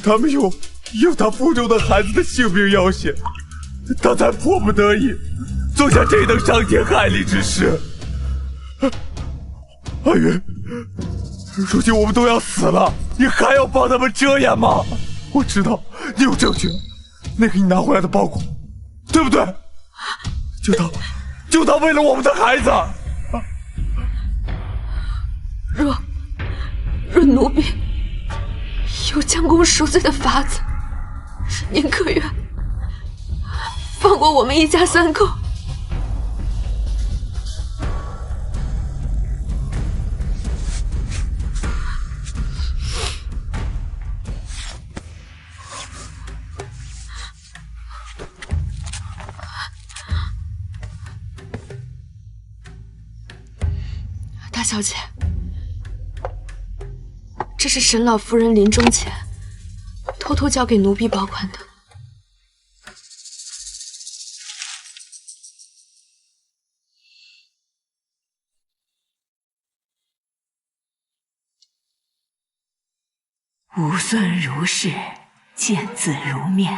他们有他腹中的孩子的性命要挟，他才迫不得已做下这等伤天害理之事。阿云，如今我们都要死了，你还要帮他们遮掩吗？我知道你有证据，那个你拿回来的包裹，对不对？就他为了我们的孩子。若奴婢有将功赎罪的法子，您可愿放过我们一家三口？大小姐，这是沈老夫人临终前偷偷交给奴婢保管的。吾孙如是，见字如面。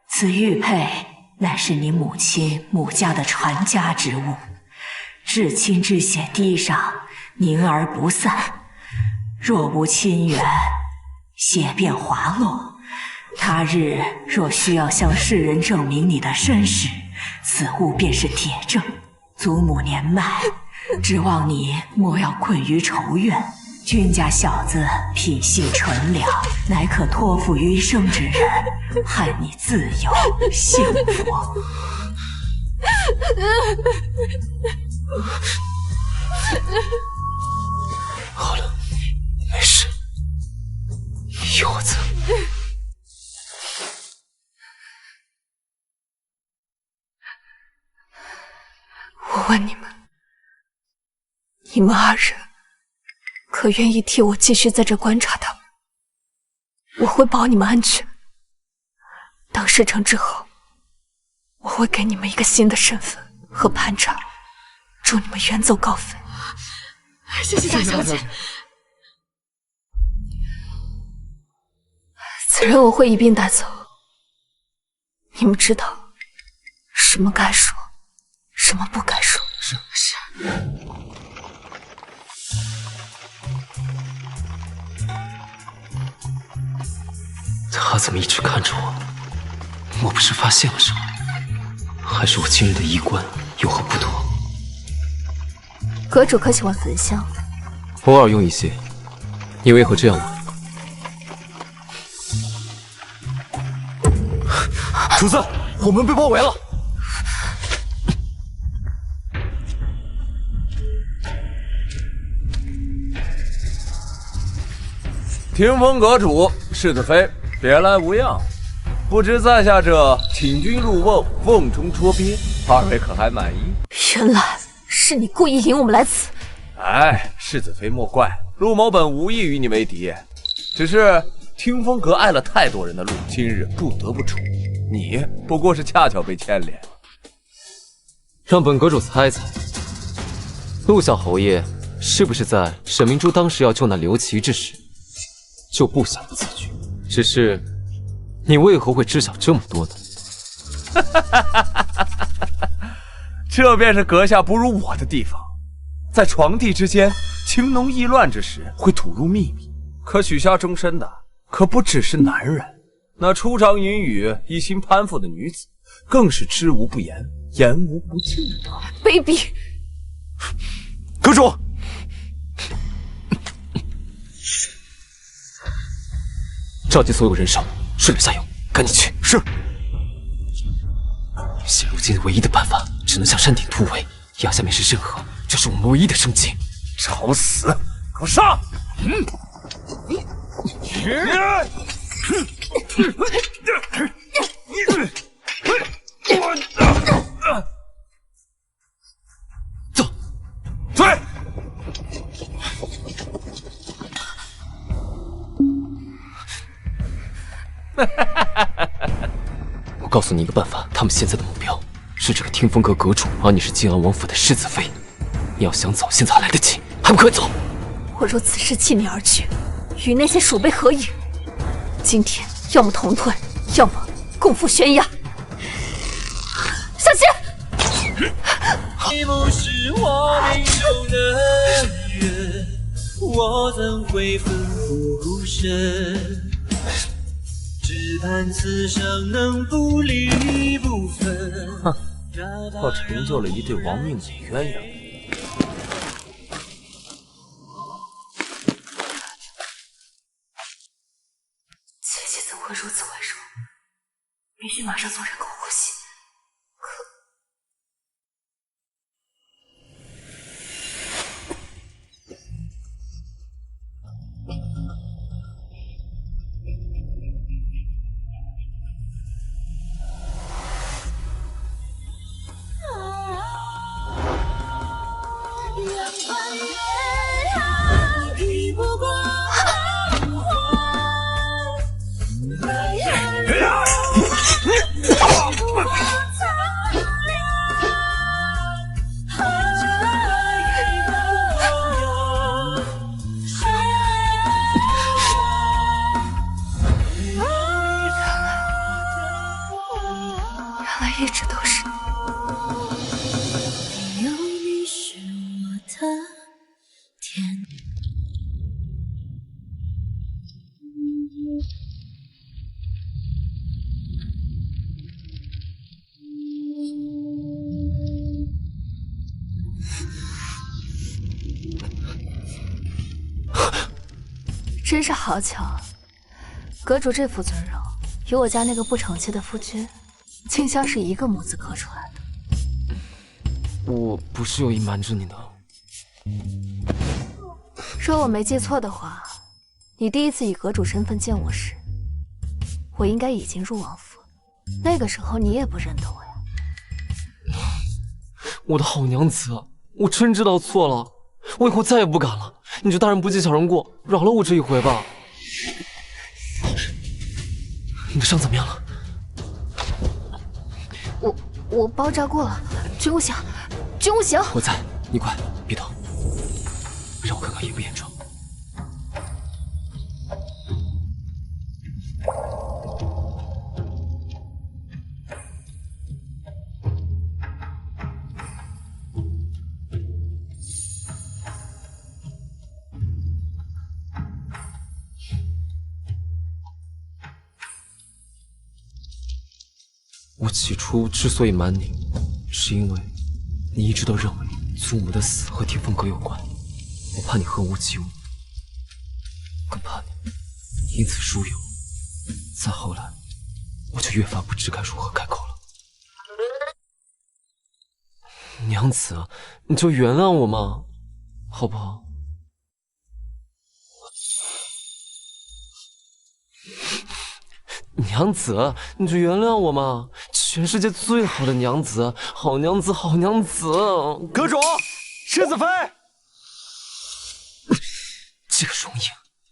此玉佩乃是你母亲母家的传家之物，至亲之血滴上，凝而不散。若无亲缘，血便滑落。他日若需要向世人证明你的身世，此物便是铁证。祖母年迈，指望你莫要困于仇怨。君家小子品性纯良，乃可托付余生之人，盼你自由幸福。好了，没事，有我在。我问你们，你们二人可愿意替我继续在这观察他们？我会保你们安全。等事成之后，我会给你们一个新的身份和盘缠，祝你们远走高飞。谢谢大小姐。此人我会一并带走。你们知道什么该说，什么不该说。是。他怎么一直看着我？我不是发现了什么？还是我今日的衣冠有何不妥？阁主可喜欢焚香？偶尔用一些。你为何这样问？主子，我们被包围了。听风阁主，世子妃别来无恙，不知在下这请君入瓮，瓮中捉鳖，二位可还满意？原来是你故意引我们来此。哎，世子妃莫怪，陆某本无意与你为敌，只是听风阁碍了太多人的路，今日不得不出。你不过是恰巧被牵连。让本阁主猜猜，陆小侯爷是不是在沈明珠当时要救那刘琦之时，就不想此举？只是你为何会知晓这么多呢？这便是阁下不如我的地方，在床帝之间情浓意乱之时会吐露秘密，可许下终身的可不只是男人，那出掌隐语、一心攀附的女子，更是知无不言，言无不尽啊！卑鄙！阁主，召集所有人手，顺流下游，赶紧去。是。现如今唯一的办法，只能向山顶突围，压下面是任何，这是我们唯一的生机。找死！给我上！走，追！我告诉你一个办法，他们现在的目标是这个天风阁阁主，而你是靖安王府的世子妃。你要想走，现在还来得及，还不快走！我若此时弃你而去，与那些鼠辈合影，今天要么同退，要么共赴悬崖。小心！你不是我命中人缘，我怎会奋不顾身？只盼此生能不离不分。哼，倒成就了一对亡命魑鸳鸯。姐姐怎会如此为弱？必须马上送人给我呼吸。一直都是有你是我的天。真是好巧，阁主这副尊容，与我家那个不成器的夫君，竟像是一个模子刻出来的。我不是有意瞒着你的。若我没记错的话，你第一次以阁主身份见我时，我应该已经入王府，那个时候你也不认得我呀。我的好娘子，我真知道错了，我以后再也不敢了。你就大人不计小人过，饶了我这一回吧。你的伤怎么样了？我包扎过了，君无响，君无响。我在，你快别动，让我看看严不严重。我起初之所以瞒你，是因为你一直都认为祖母的死和天风阁有关，我怕你恨无及无，更怕你因此疏友。再后来，我就越发不知该如何开口了。娘子，你就原谅我嘛，好不好？娘子，你就原谅我嘛！全世界最好的娘子，好娘子，好娘子！阁主，世子妃，这个容颜，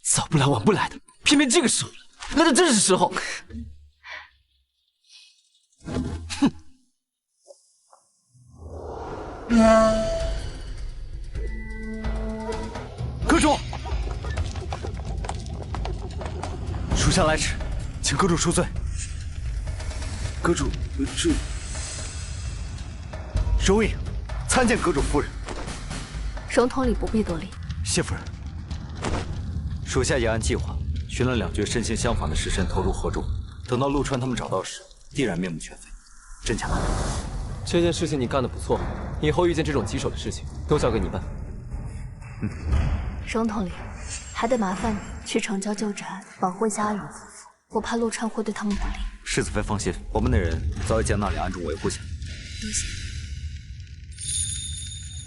早不来晚不来的，偏偏这个时候来，那就正是时候。阁主，属下来迟，请阁主恕罪。阁主，这容隐参见阁主夫人。荣统领不必多礼。谢夫人。属下也按计划寻了2具身形相仿的尸身投入河中，等到陆川他们找到时，必然面目全非。真假？这件事情你干得不错，以后遇见这种棘手的事情都交给你办。荣统领，还得麻烦你去城郊旧宅保护一下阿勇夫妇，我怕陆川会对他们不利。世子妃放心，我们的人早已将那里暗中维护下来。多谢。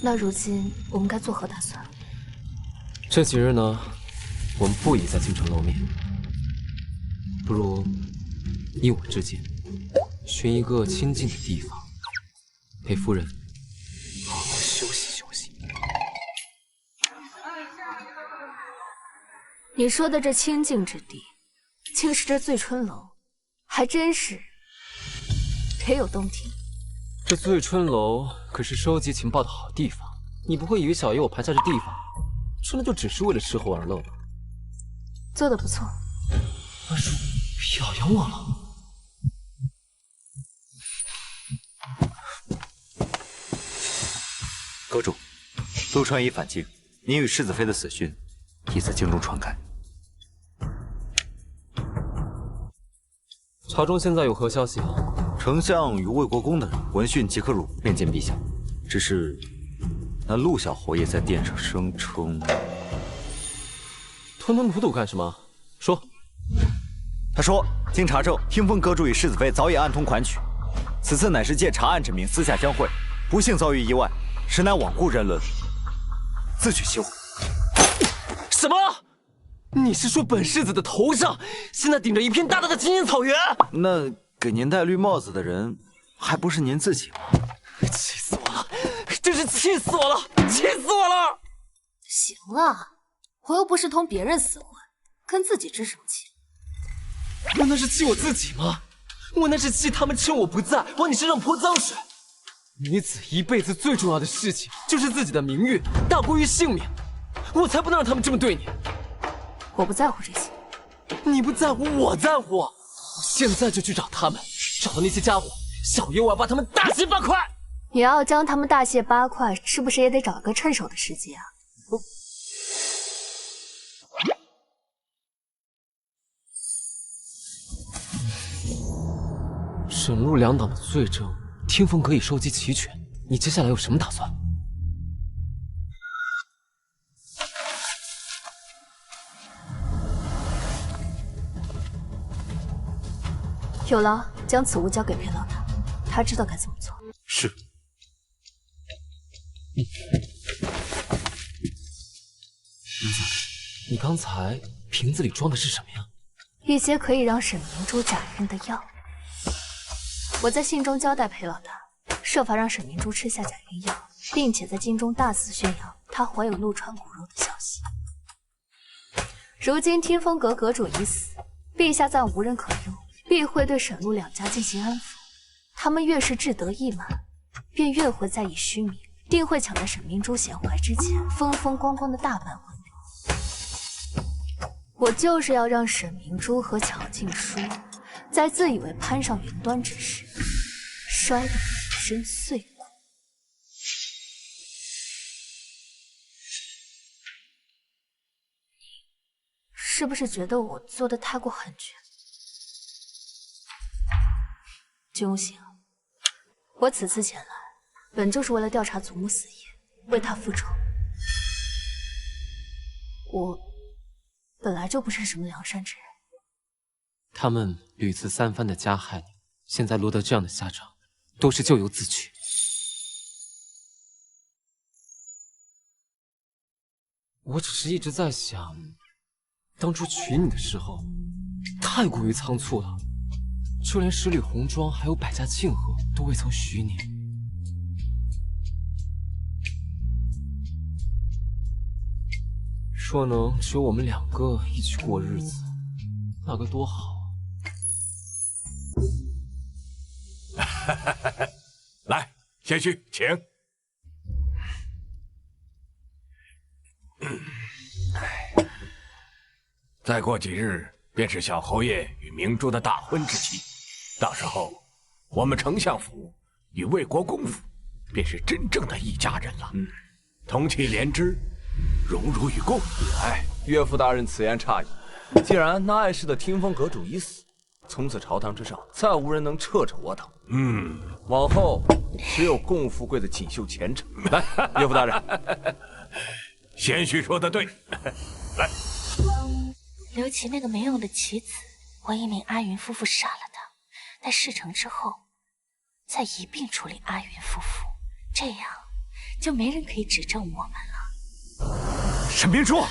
那如今我们该作何打算？这几日呢，我们不宜在京城露面，不如依我之见，寻一个清静的地方，陪夫人好好休息休息。你说的这清静之地，竟是这醉春楼，还真是别有洞庭。这醉春楼可是收集情报的好地方，你不会以为小爷我盘下这地方，真的就只是为了吃喝玩乐吧？做得不错。阿叔表扬我了。阁主，陆川已返京，您与世子妃的死讯已在京中传开。朝中现在有何消息啊？丞相与魏国公的闻讯即刻入面见陛下，只是那陆小侯爷在殿上声称，吞吞吐吐干什么？说。他说，经查证，听风阁主与世子妃早已暗通款曲，此次乃是借查案之名私下相会，不幸遭遇意外，实乃罔顾人伦，自取其辱。什么？你是说本世子的头上现在顶着一片大大的青青草原？那给您戴绿帽子的人还不是您自己吗？气死我了！真是气死我了！气死我了！行了，我又不是同别人厮混，跟自己置什么气？我那是气我自己吗？我那是气他们趁我不在往你身上泼脏水。女子一辈子最重要的事情就是自己的名誉大过于性命，我才不能让他们这么对你。我不在乎这些。你不在乎，我在乎。我现在就去找他们，找到那些家伙，小爷我要把他们大卸八块。你要将他们大卸八块，是不是也得找个趁手的时机啊？沈陆两党的罪证，听风可以收集齐全。你接下来有什么打算？有了，将此物交给裴老大，他知道该怎么做。是。林子，你刚才瓶子里装的是什么呀？一些可以让沈明珠斩人的药。我在信中交代裴老大，设法让沈明珠吃下假晕药，并且在京中大肆宣扬他怀有陆川骨肉的消息。如今听风阁阁主已死，陛下暂无人可用，必会对沈陆两家进行安抚。他们越是志得意满，便越会在意虚名，定会抢在沈明珠显怀之前，风风光光的大办婚礼。我就是要让沈明珠和乔静书在自以为攀上云端之时，摔得粉身碎骨。是不是觉得我做的太过狠绝？君无行，我此次前来，本就是为了调查祖母死因，为他复仇。我本来就不是什么良善之人。他们屡次三番的加害你，现在落得这样的下场，都是咎由自取。我只是一直在想，当初娶你的时候，太过于仓促了，就连十里红妆还有百家庆贺都未曾许你。若能只有我们两个一起过日子，那该多好啊！来，先去，请。再过几日，便是小侯爷与明珠的大婚之期，到时候我们丞相府与魏国公府便是真正的一家人了。同气连枝，荣辱与共。哎，岳父大人此言差矣。既然那碍事的听风阁主已死，从此朝堂之上再无人能掣着我等。往后只有共富贵的锦绣前程。来，岳父大人，贤婿说的对。来，刘琦那个没用的棋子，我已命阿云夫妇杀了他，待事成之后，再一并处理阿云夫妇，这样就没人可以指证我们了。沈明珠，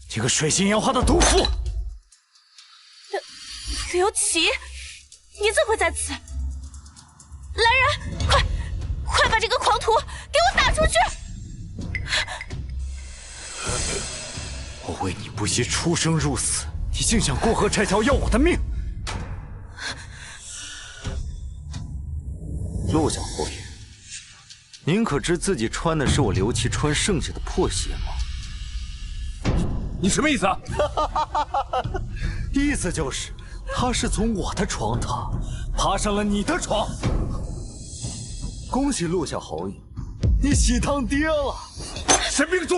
这个水性杨花的毒妇！刘琦，你怎会在此？来人，快把这个狂徒给我打出去！我为你不惜出生入死，你竟想过河拆桥要我的命！陆小侯爷，您可知自己穿的是我刘琦穿剩下的破鞋吗？你什么意思啊？意思就是他是从我的床榻爬上了你的床。恭喜陆小侯爷，你喜当爹了。沈明珠，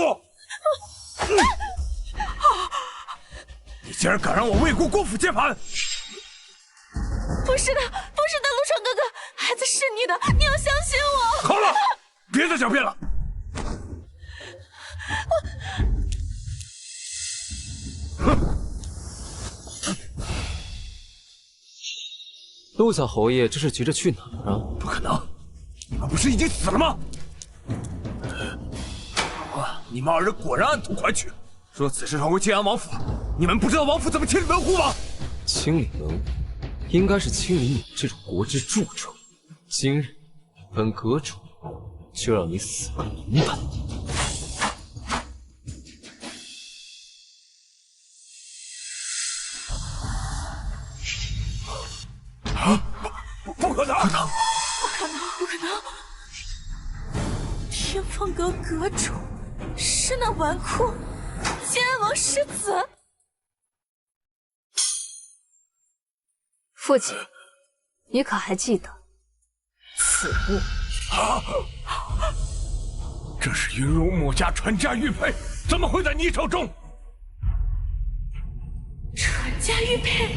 你竟然敢让我魏国公府接盘！不是的，陆闯哥哥，孩子是你的，你要相信我。好了，别再狡辩了。陆小侯爷这是急着去哪儿啊？不可能，你们不是已经死了吗？你们二人果然暗通款曲，说此事传回晋安王府，你们不知道王府怎么清理门户吗？清理门户，应该是清理你这种国之蛀虫。今日本阁主就让你死个明白。不可能！不可能！天风阁阁主是那纨绔晋安王世子。父亲，你可还记得此物？这是云容母家传家玉佩，怎么会在你手中？传家玉佩。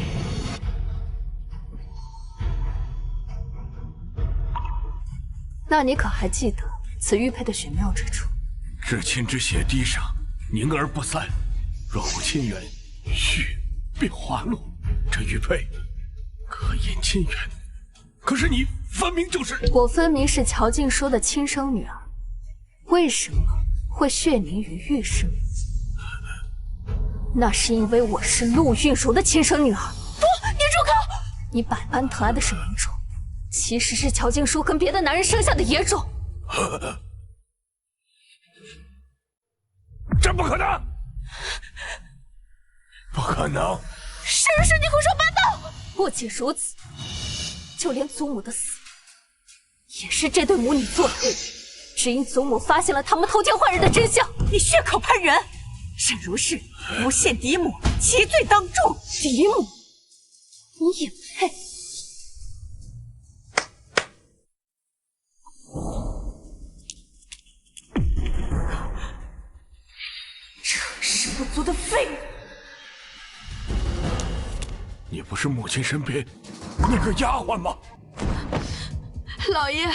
那你可还记得此玉佩的玄妙之处？至亲之血滴上，凝而不散，若无亲缘，血便滑落。这玉佩可引亲缘，可是你分明就是……我分明是乔静说的亲生女儿，为什么会血凝于玉上？那是因为我是陆运如的亲生女儿。不，你住口！你百般疼爱的沈明珠，其实是乔静书跟别的男人生下的野种。这不可能！不可能！是不是你胡说八道？不仅如此，就连祖母的死，也是这对母女做的。只因祖母发现了他们偷天换日的真相。你血口喷人！沈如是诬陷嫡母，其罪当诛。嫡母，你也配？成事不足的废物！你不是母亲身边那个丫鬟吗？老爷，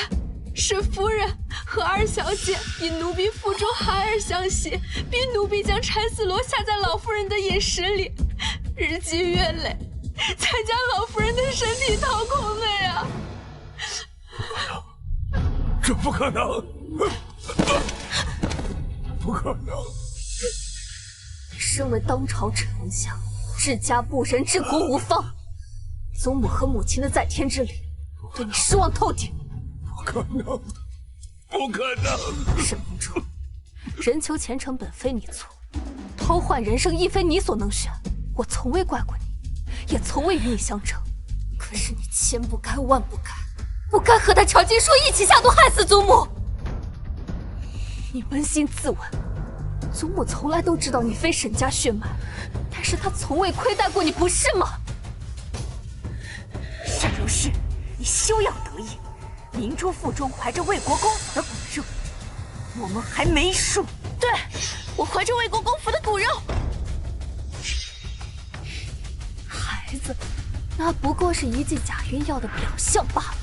是夫人和二小姐因奴婢腹中孩儿相惜，逼奴婢将柴丝罗下在老夫人的饮食里，日积月累，才将老夫人的身体掏空的呀！这不可能！不可能！身为当朝丞相，治家不仁，治国无方，祖母和母亲的在天之灵，对你失望透顶。不可能！不可能！沈明珠，人求前程本非你错，偷换人生亦非你所能选。我从未怪过你，也从未与你相争。可可是你千不该万不该，不该和他朝金说一起下毒害死祖母。你扪心自问，祖母从来都知道你非沈家血脉，但是她从未亏待过你，不是吗？沈如是，你休要得意。明珠腹中怀着魏国公府的骨肉，我们还没输。对，我怀着魏国公府的骨肉。孩子，那不过是一剂假晕药的表象罢了。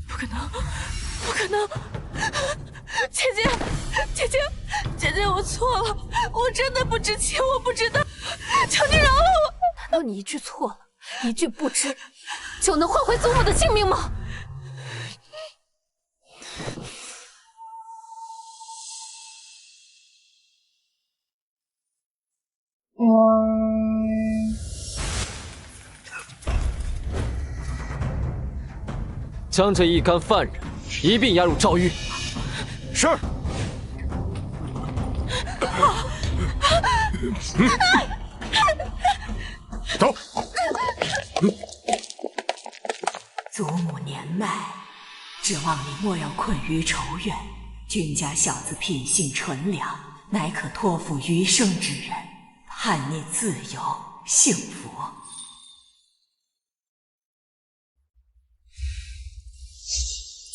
不可能，不可能！姐姐，姐姐，姐姐，我错了，我真的不知情，我不知道，求你饶了我！难道你一句错了，一句不知，就能换回祖母的性命吗？将这一干犯人一并押入诏狱。是。走。祖母年迈，指望你莫要困于仇怨。君家小子品性纯良，乃可托付余生之人，盼你自由幸福。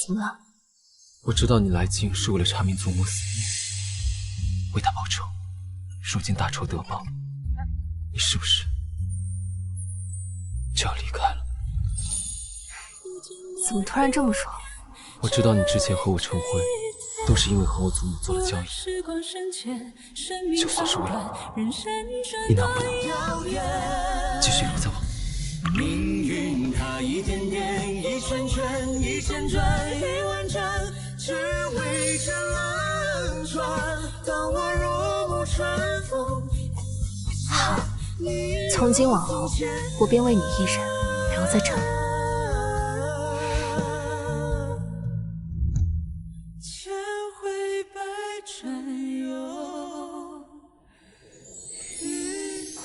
怎么了？我知道你来京是为了查明祖母死因，为她报仇。如今大仇得报，你是不是就要离开了？怎么突然这么说？我知道你之前和我成婚，都是因为和我祖母做了交易。就算是为了我，你能不能继续留在我？命运它一点点，一圈圈，一千转，一万转，只为这轮转。当我入目春风，好，从今往后，我便为你一人留在这里。千回百转又遇见。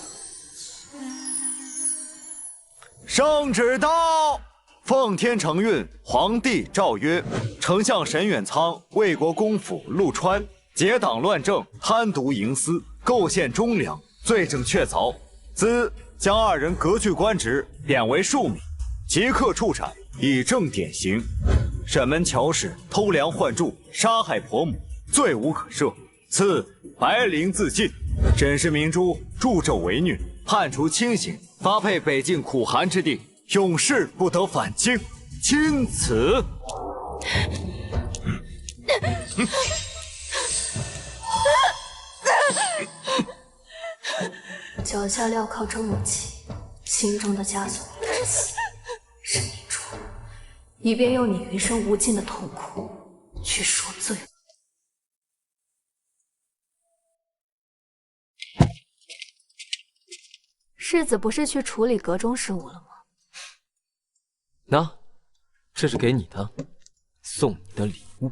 圣旨到！奉天承运，皇帝诏曰：丞相沈远仓、魏国公府陆川结党乱政，贪渎营私，构陷忠良，罪证确凿，兹将二人革去官职，贬为庶民，即刻处斩，以正典刑。沈门乔氏偷梁换柱，杀害婆母，罪无可赦，赐白绫自尽。沈氏明珠助纣为虐，判处轻刑，发配北境苦寒之地，永世不得返京。钦此。脚下镣铐着母亲，心中的枷锁是明珠，以便用你余生无尽的痛苦去赎罪。世子不是去处理阁中事务了吗？那，这是给你的，送你的礼物。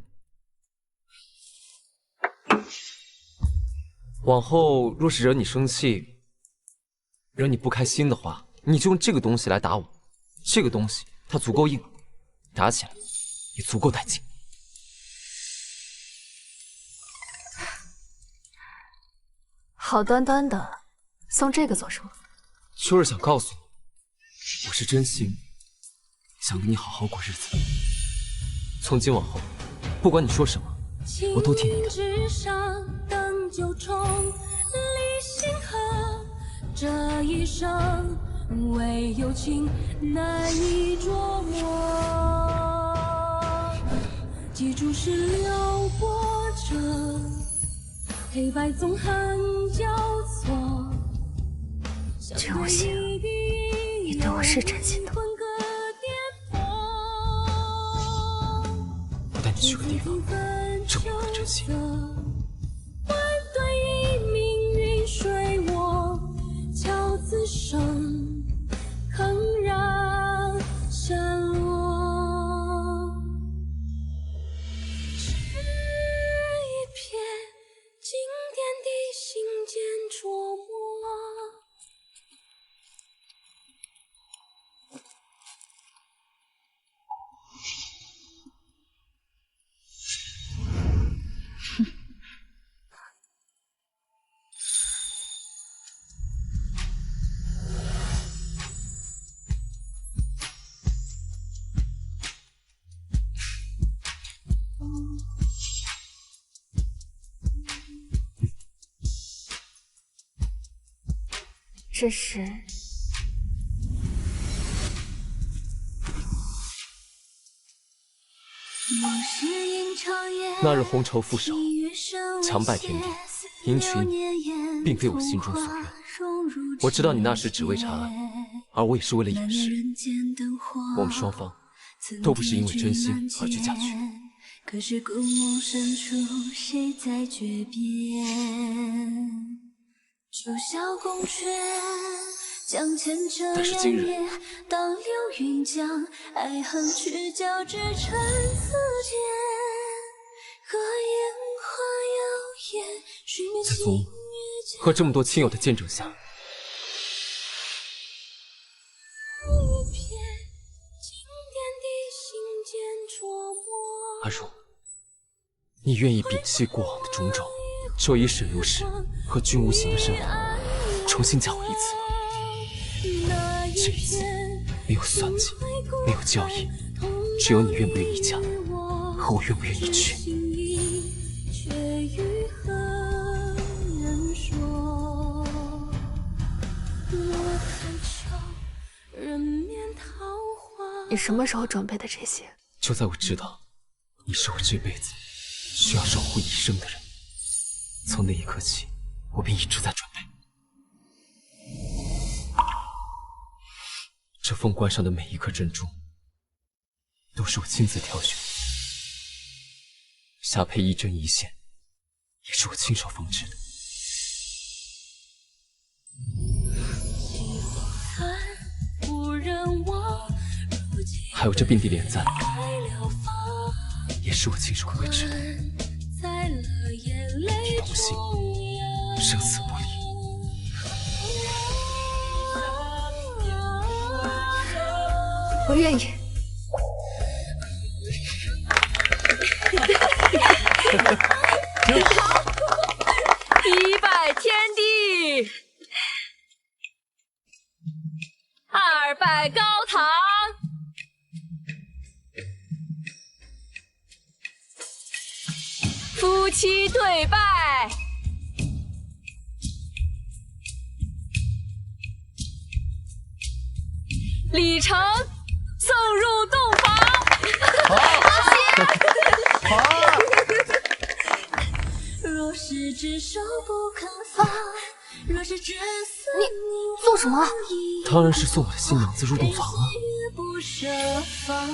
往后若是惹你生气，惹你不开心的话，你就用这个东西来打我。这个东西它足够硬，打起来也足够带劲。好端端的送这个做什么？就是想告诉你，我是真心想跟你好好过日子。从今往后，不管你说什么，我都听你的。之上等九重离心河，这一生唯有情难以捉摸。记住是撩拨着，黑白纵横交错。君无心，你对我是真心的。我带你去个地方，证明我的真心。万端以命运水我，桥自生，铿然山落。这一片经典的心间琢磨。这是那日红绸覆手，强败天地，迎娶你，并非我心中所愿。我知道你那时只为查案，而我也是为了掩饰。我们双方都不是因为真心而去嫁娶。可是故梦深处，谁在诀别？九霄宫阙，将前尘湮灭，当流云将爱恨去交织成丝线。和烟花摇曳，寻在祖母和这么多亲友的见证下，阿如，你愿意摒弃过往的种种，就以沈如是和君无形的身份，重新嫁我一次吗？这一次没有算计，没有交易，只有你愿不愿意嫁，和我愿不愿意娶。你什么时候准备的这些？就在我知道你是我这辈子需要守护一生的人，从那一刻起，我便一直在准备。这凤冠上的每一颗珍珠，都是我亲自挑选，下配一针一线，也是我亲手缝制的。还有这并蒂莲簪，也是我亲手绘制的。你同心，生死不离。我愿意。真好！一拜天地，二拜高堂。夫妻对拜，礼成送入洞房。好，若是只手不肯放，若是只思你做什么？当然是送我的新娘子入洞房啊！不设防。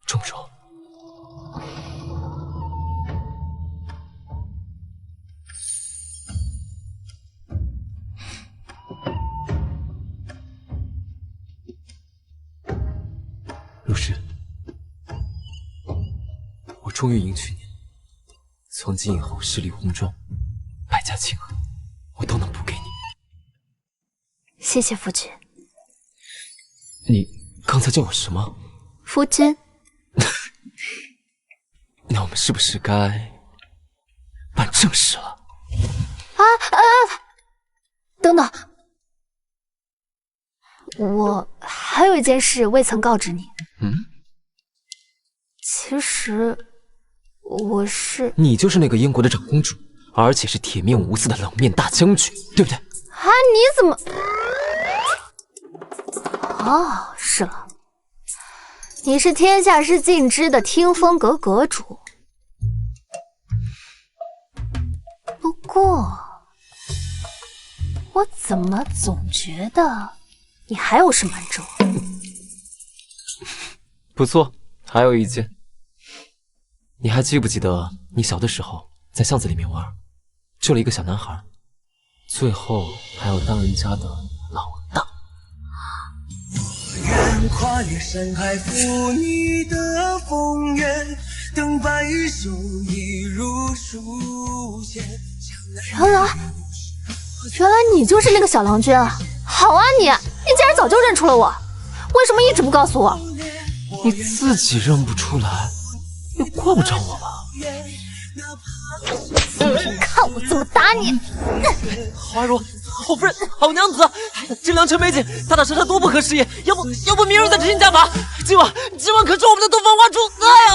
重不重？如是，我终于迎娶你。从今以后，十里红妆、百家庆贺，我都能补给你。谢谢夫君。你刚才叫我什么？夫君。那我们是不是该办正事了？等等，我还有一件事未曾告知你。其实你就是那个英国的长公主，而且是铁面无私的冷面大将军，对不对？啊，你怎么？哦，是了。你是天下事尽知的听风阁阁主，不过我怎么总觉得你还有事瞒着我？不错，还有一件，你还记不记得你小的时候在巷子里面玩，救了一个小男孩，最后还要当人家的老大？愿跨越山海，赴你的风月，等白首一如书写。原来你就是那个小郎君啊！好啊你！你竟然早就认出了我，为什么一直不告诉我？你自己认不出来，也怪不着我吧？看我怎么打你！华如，好夫人，好娘子，这良辰美景，打打杀杀多不合时宜，要不明日再执行家法。今晚可是我们的洞房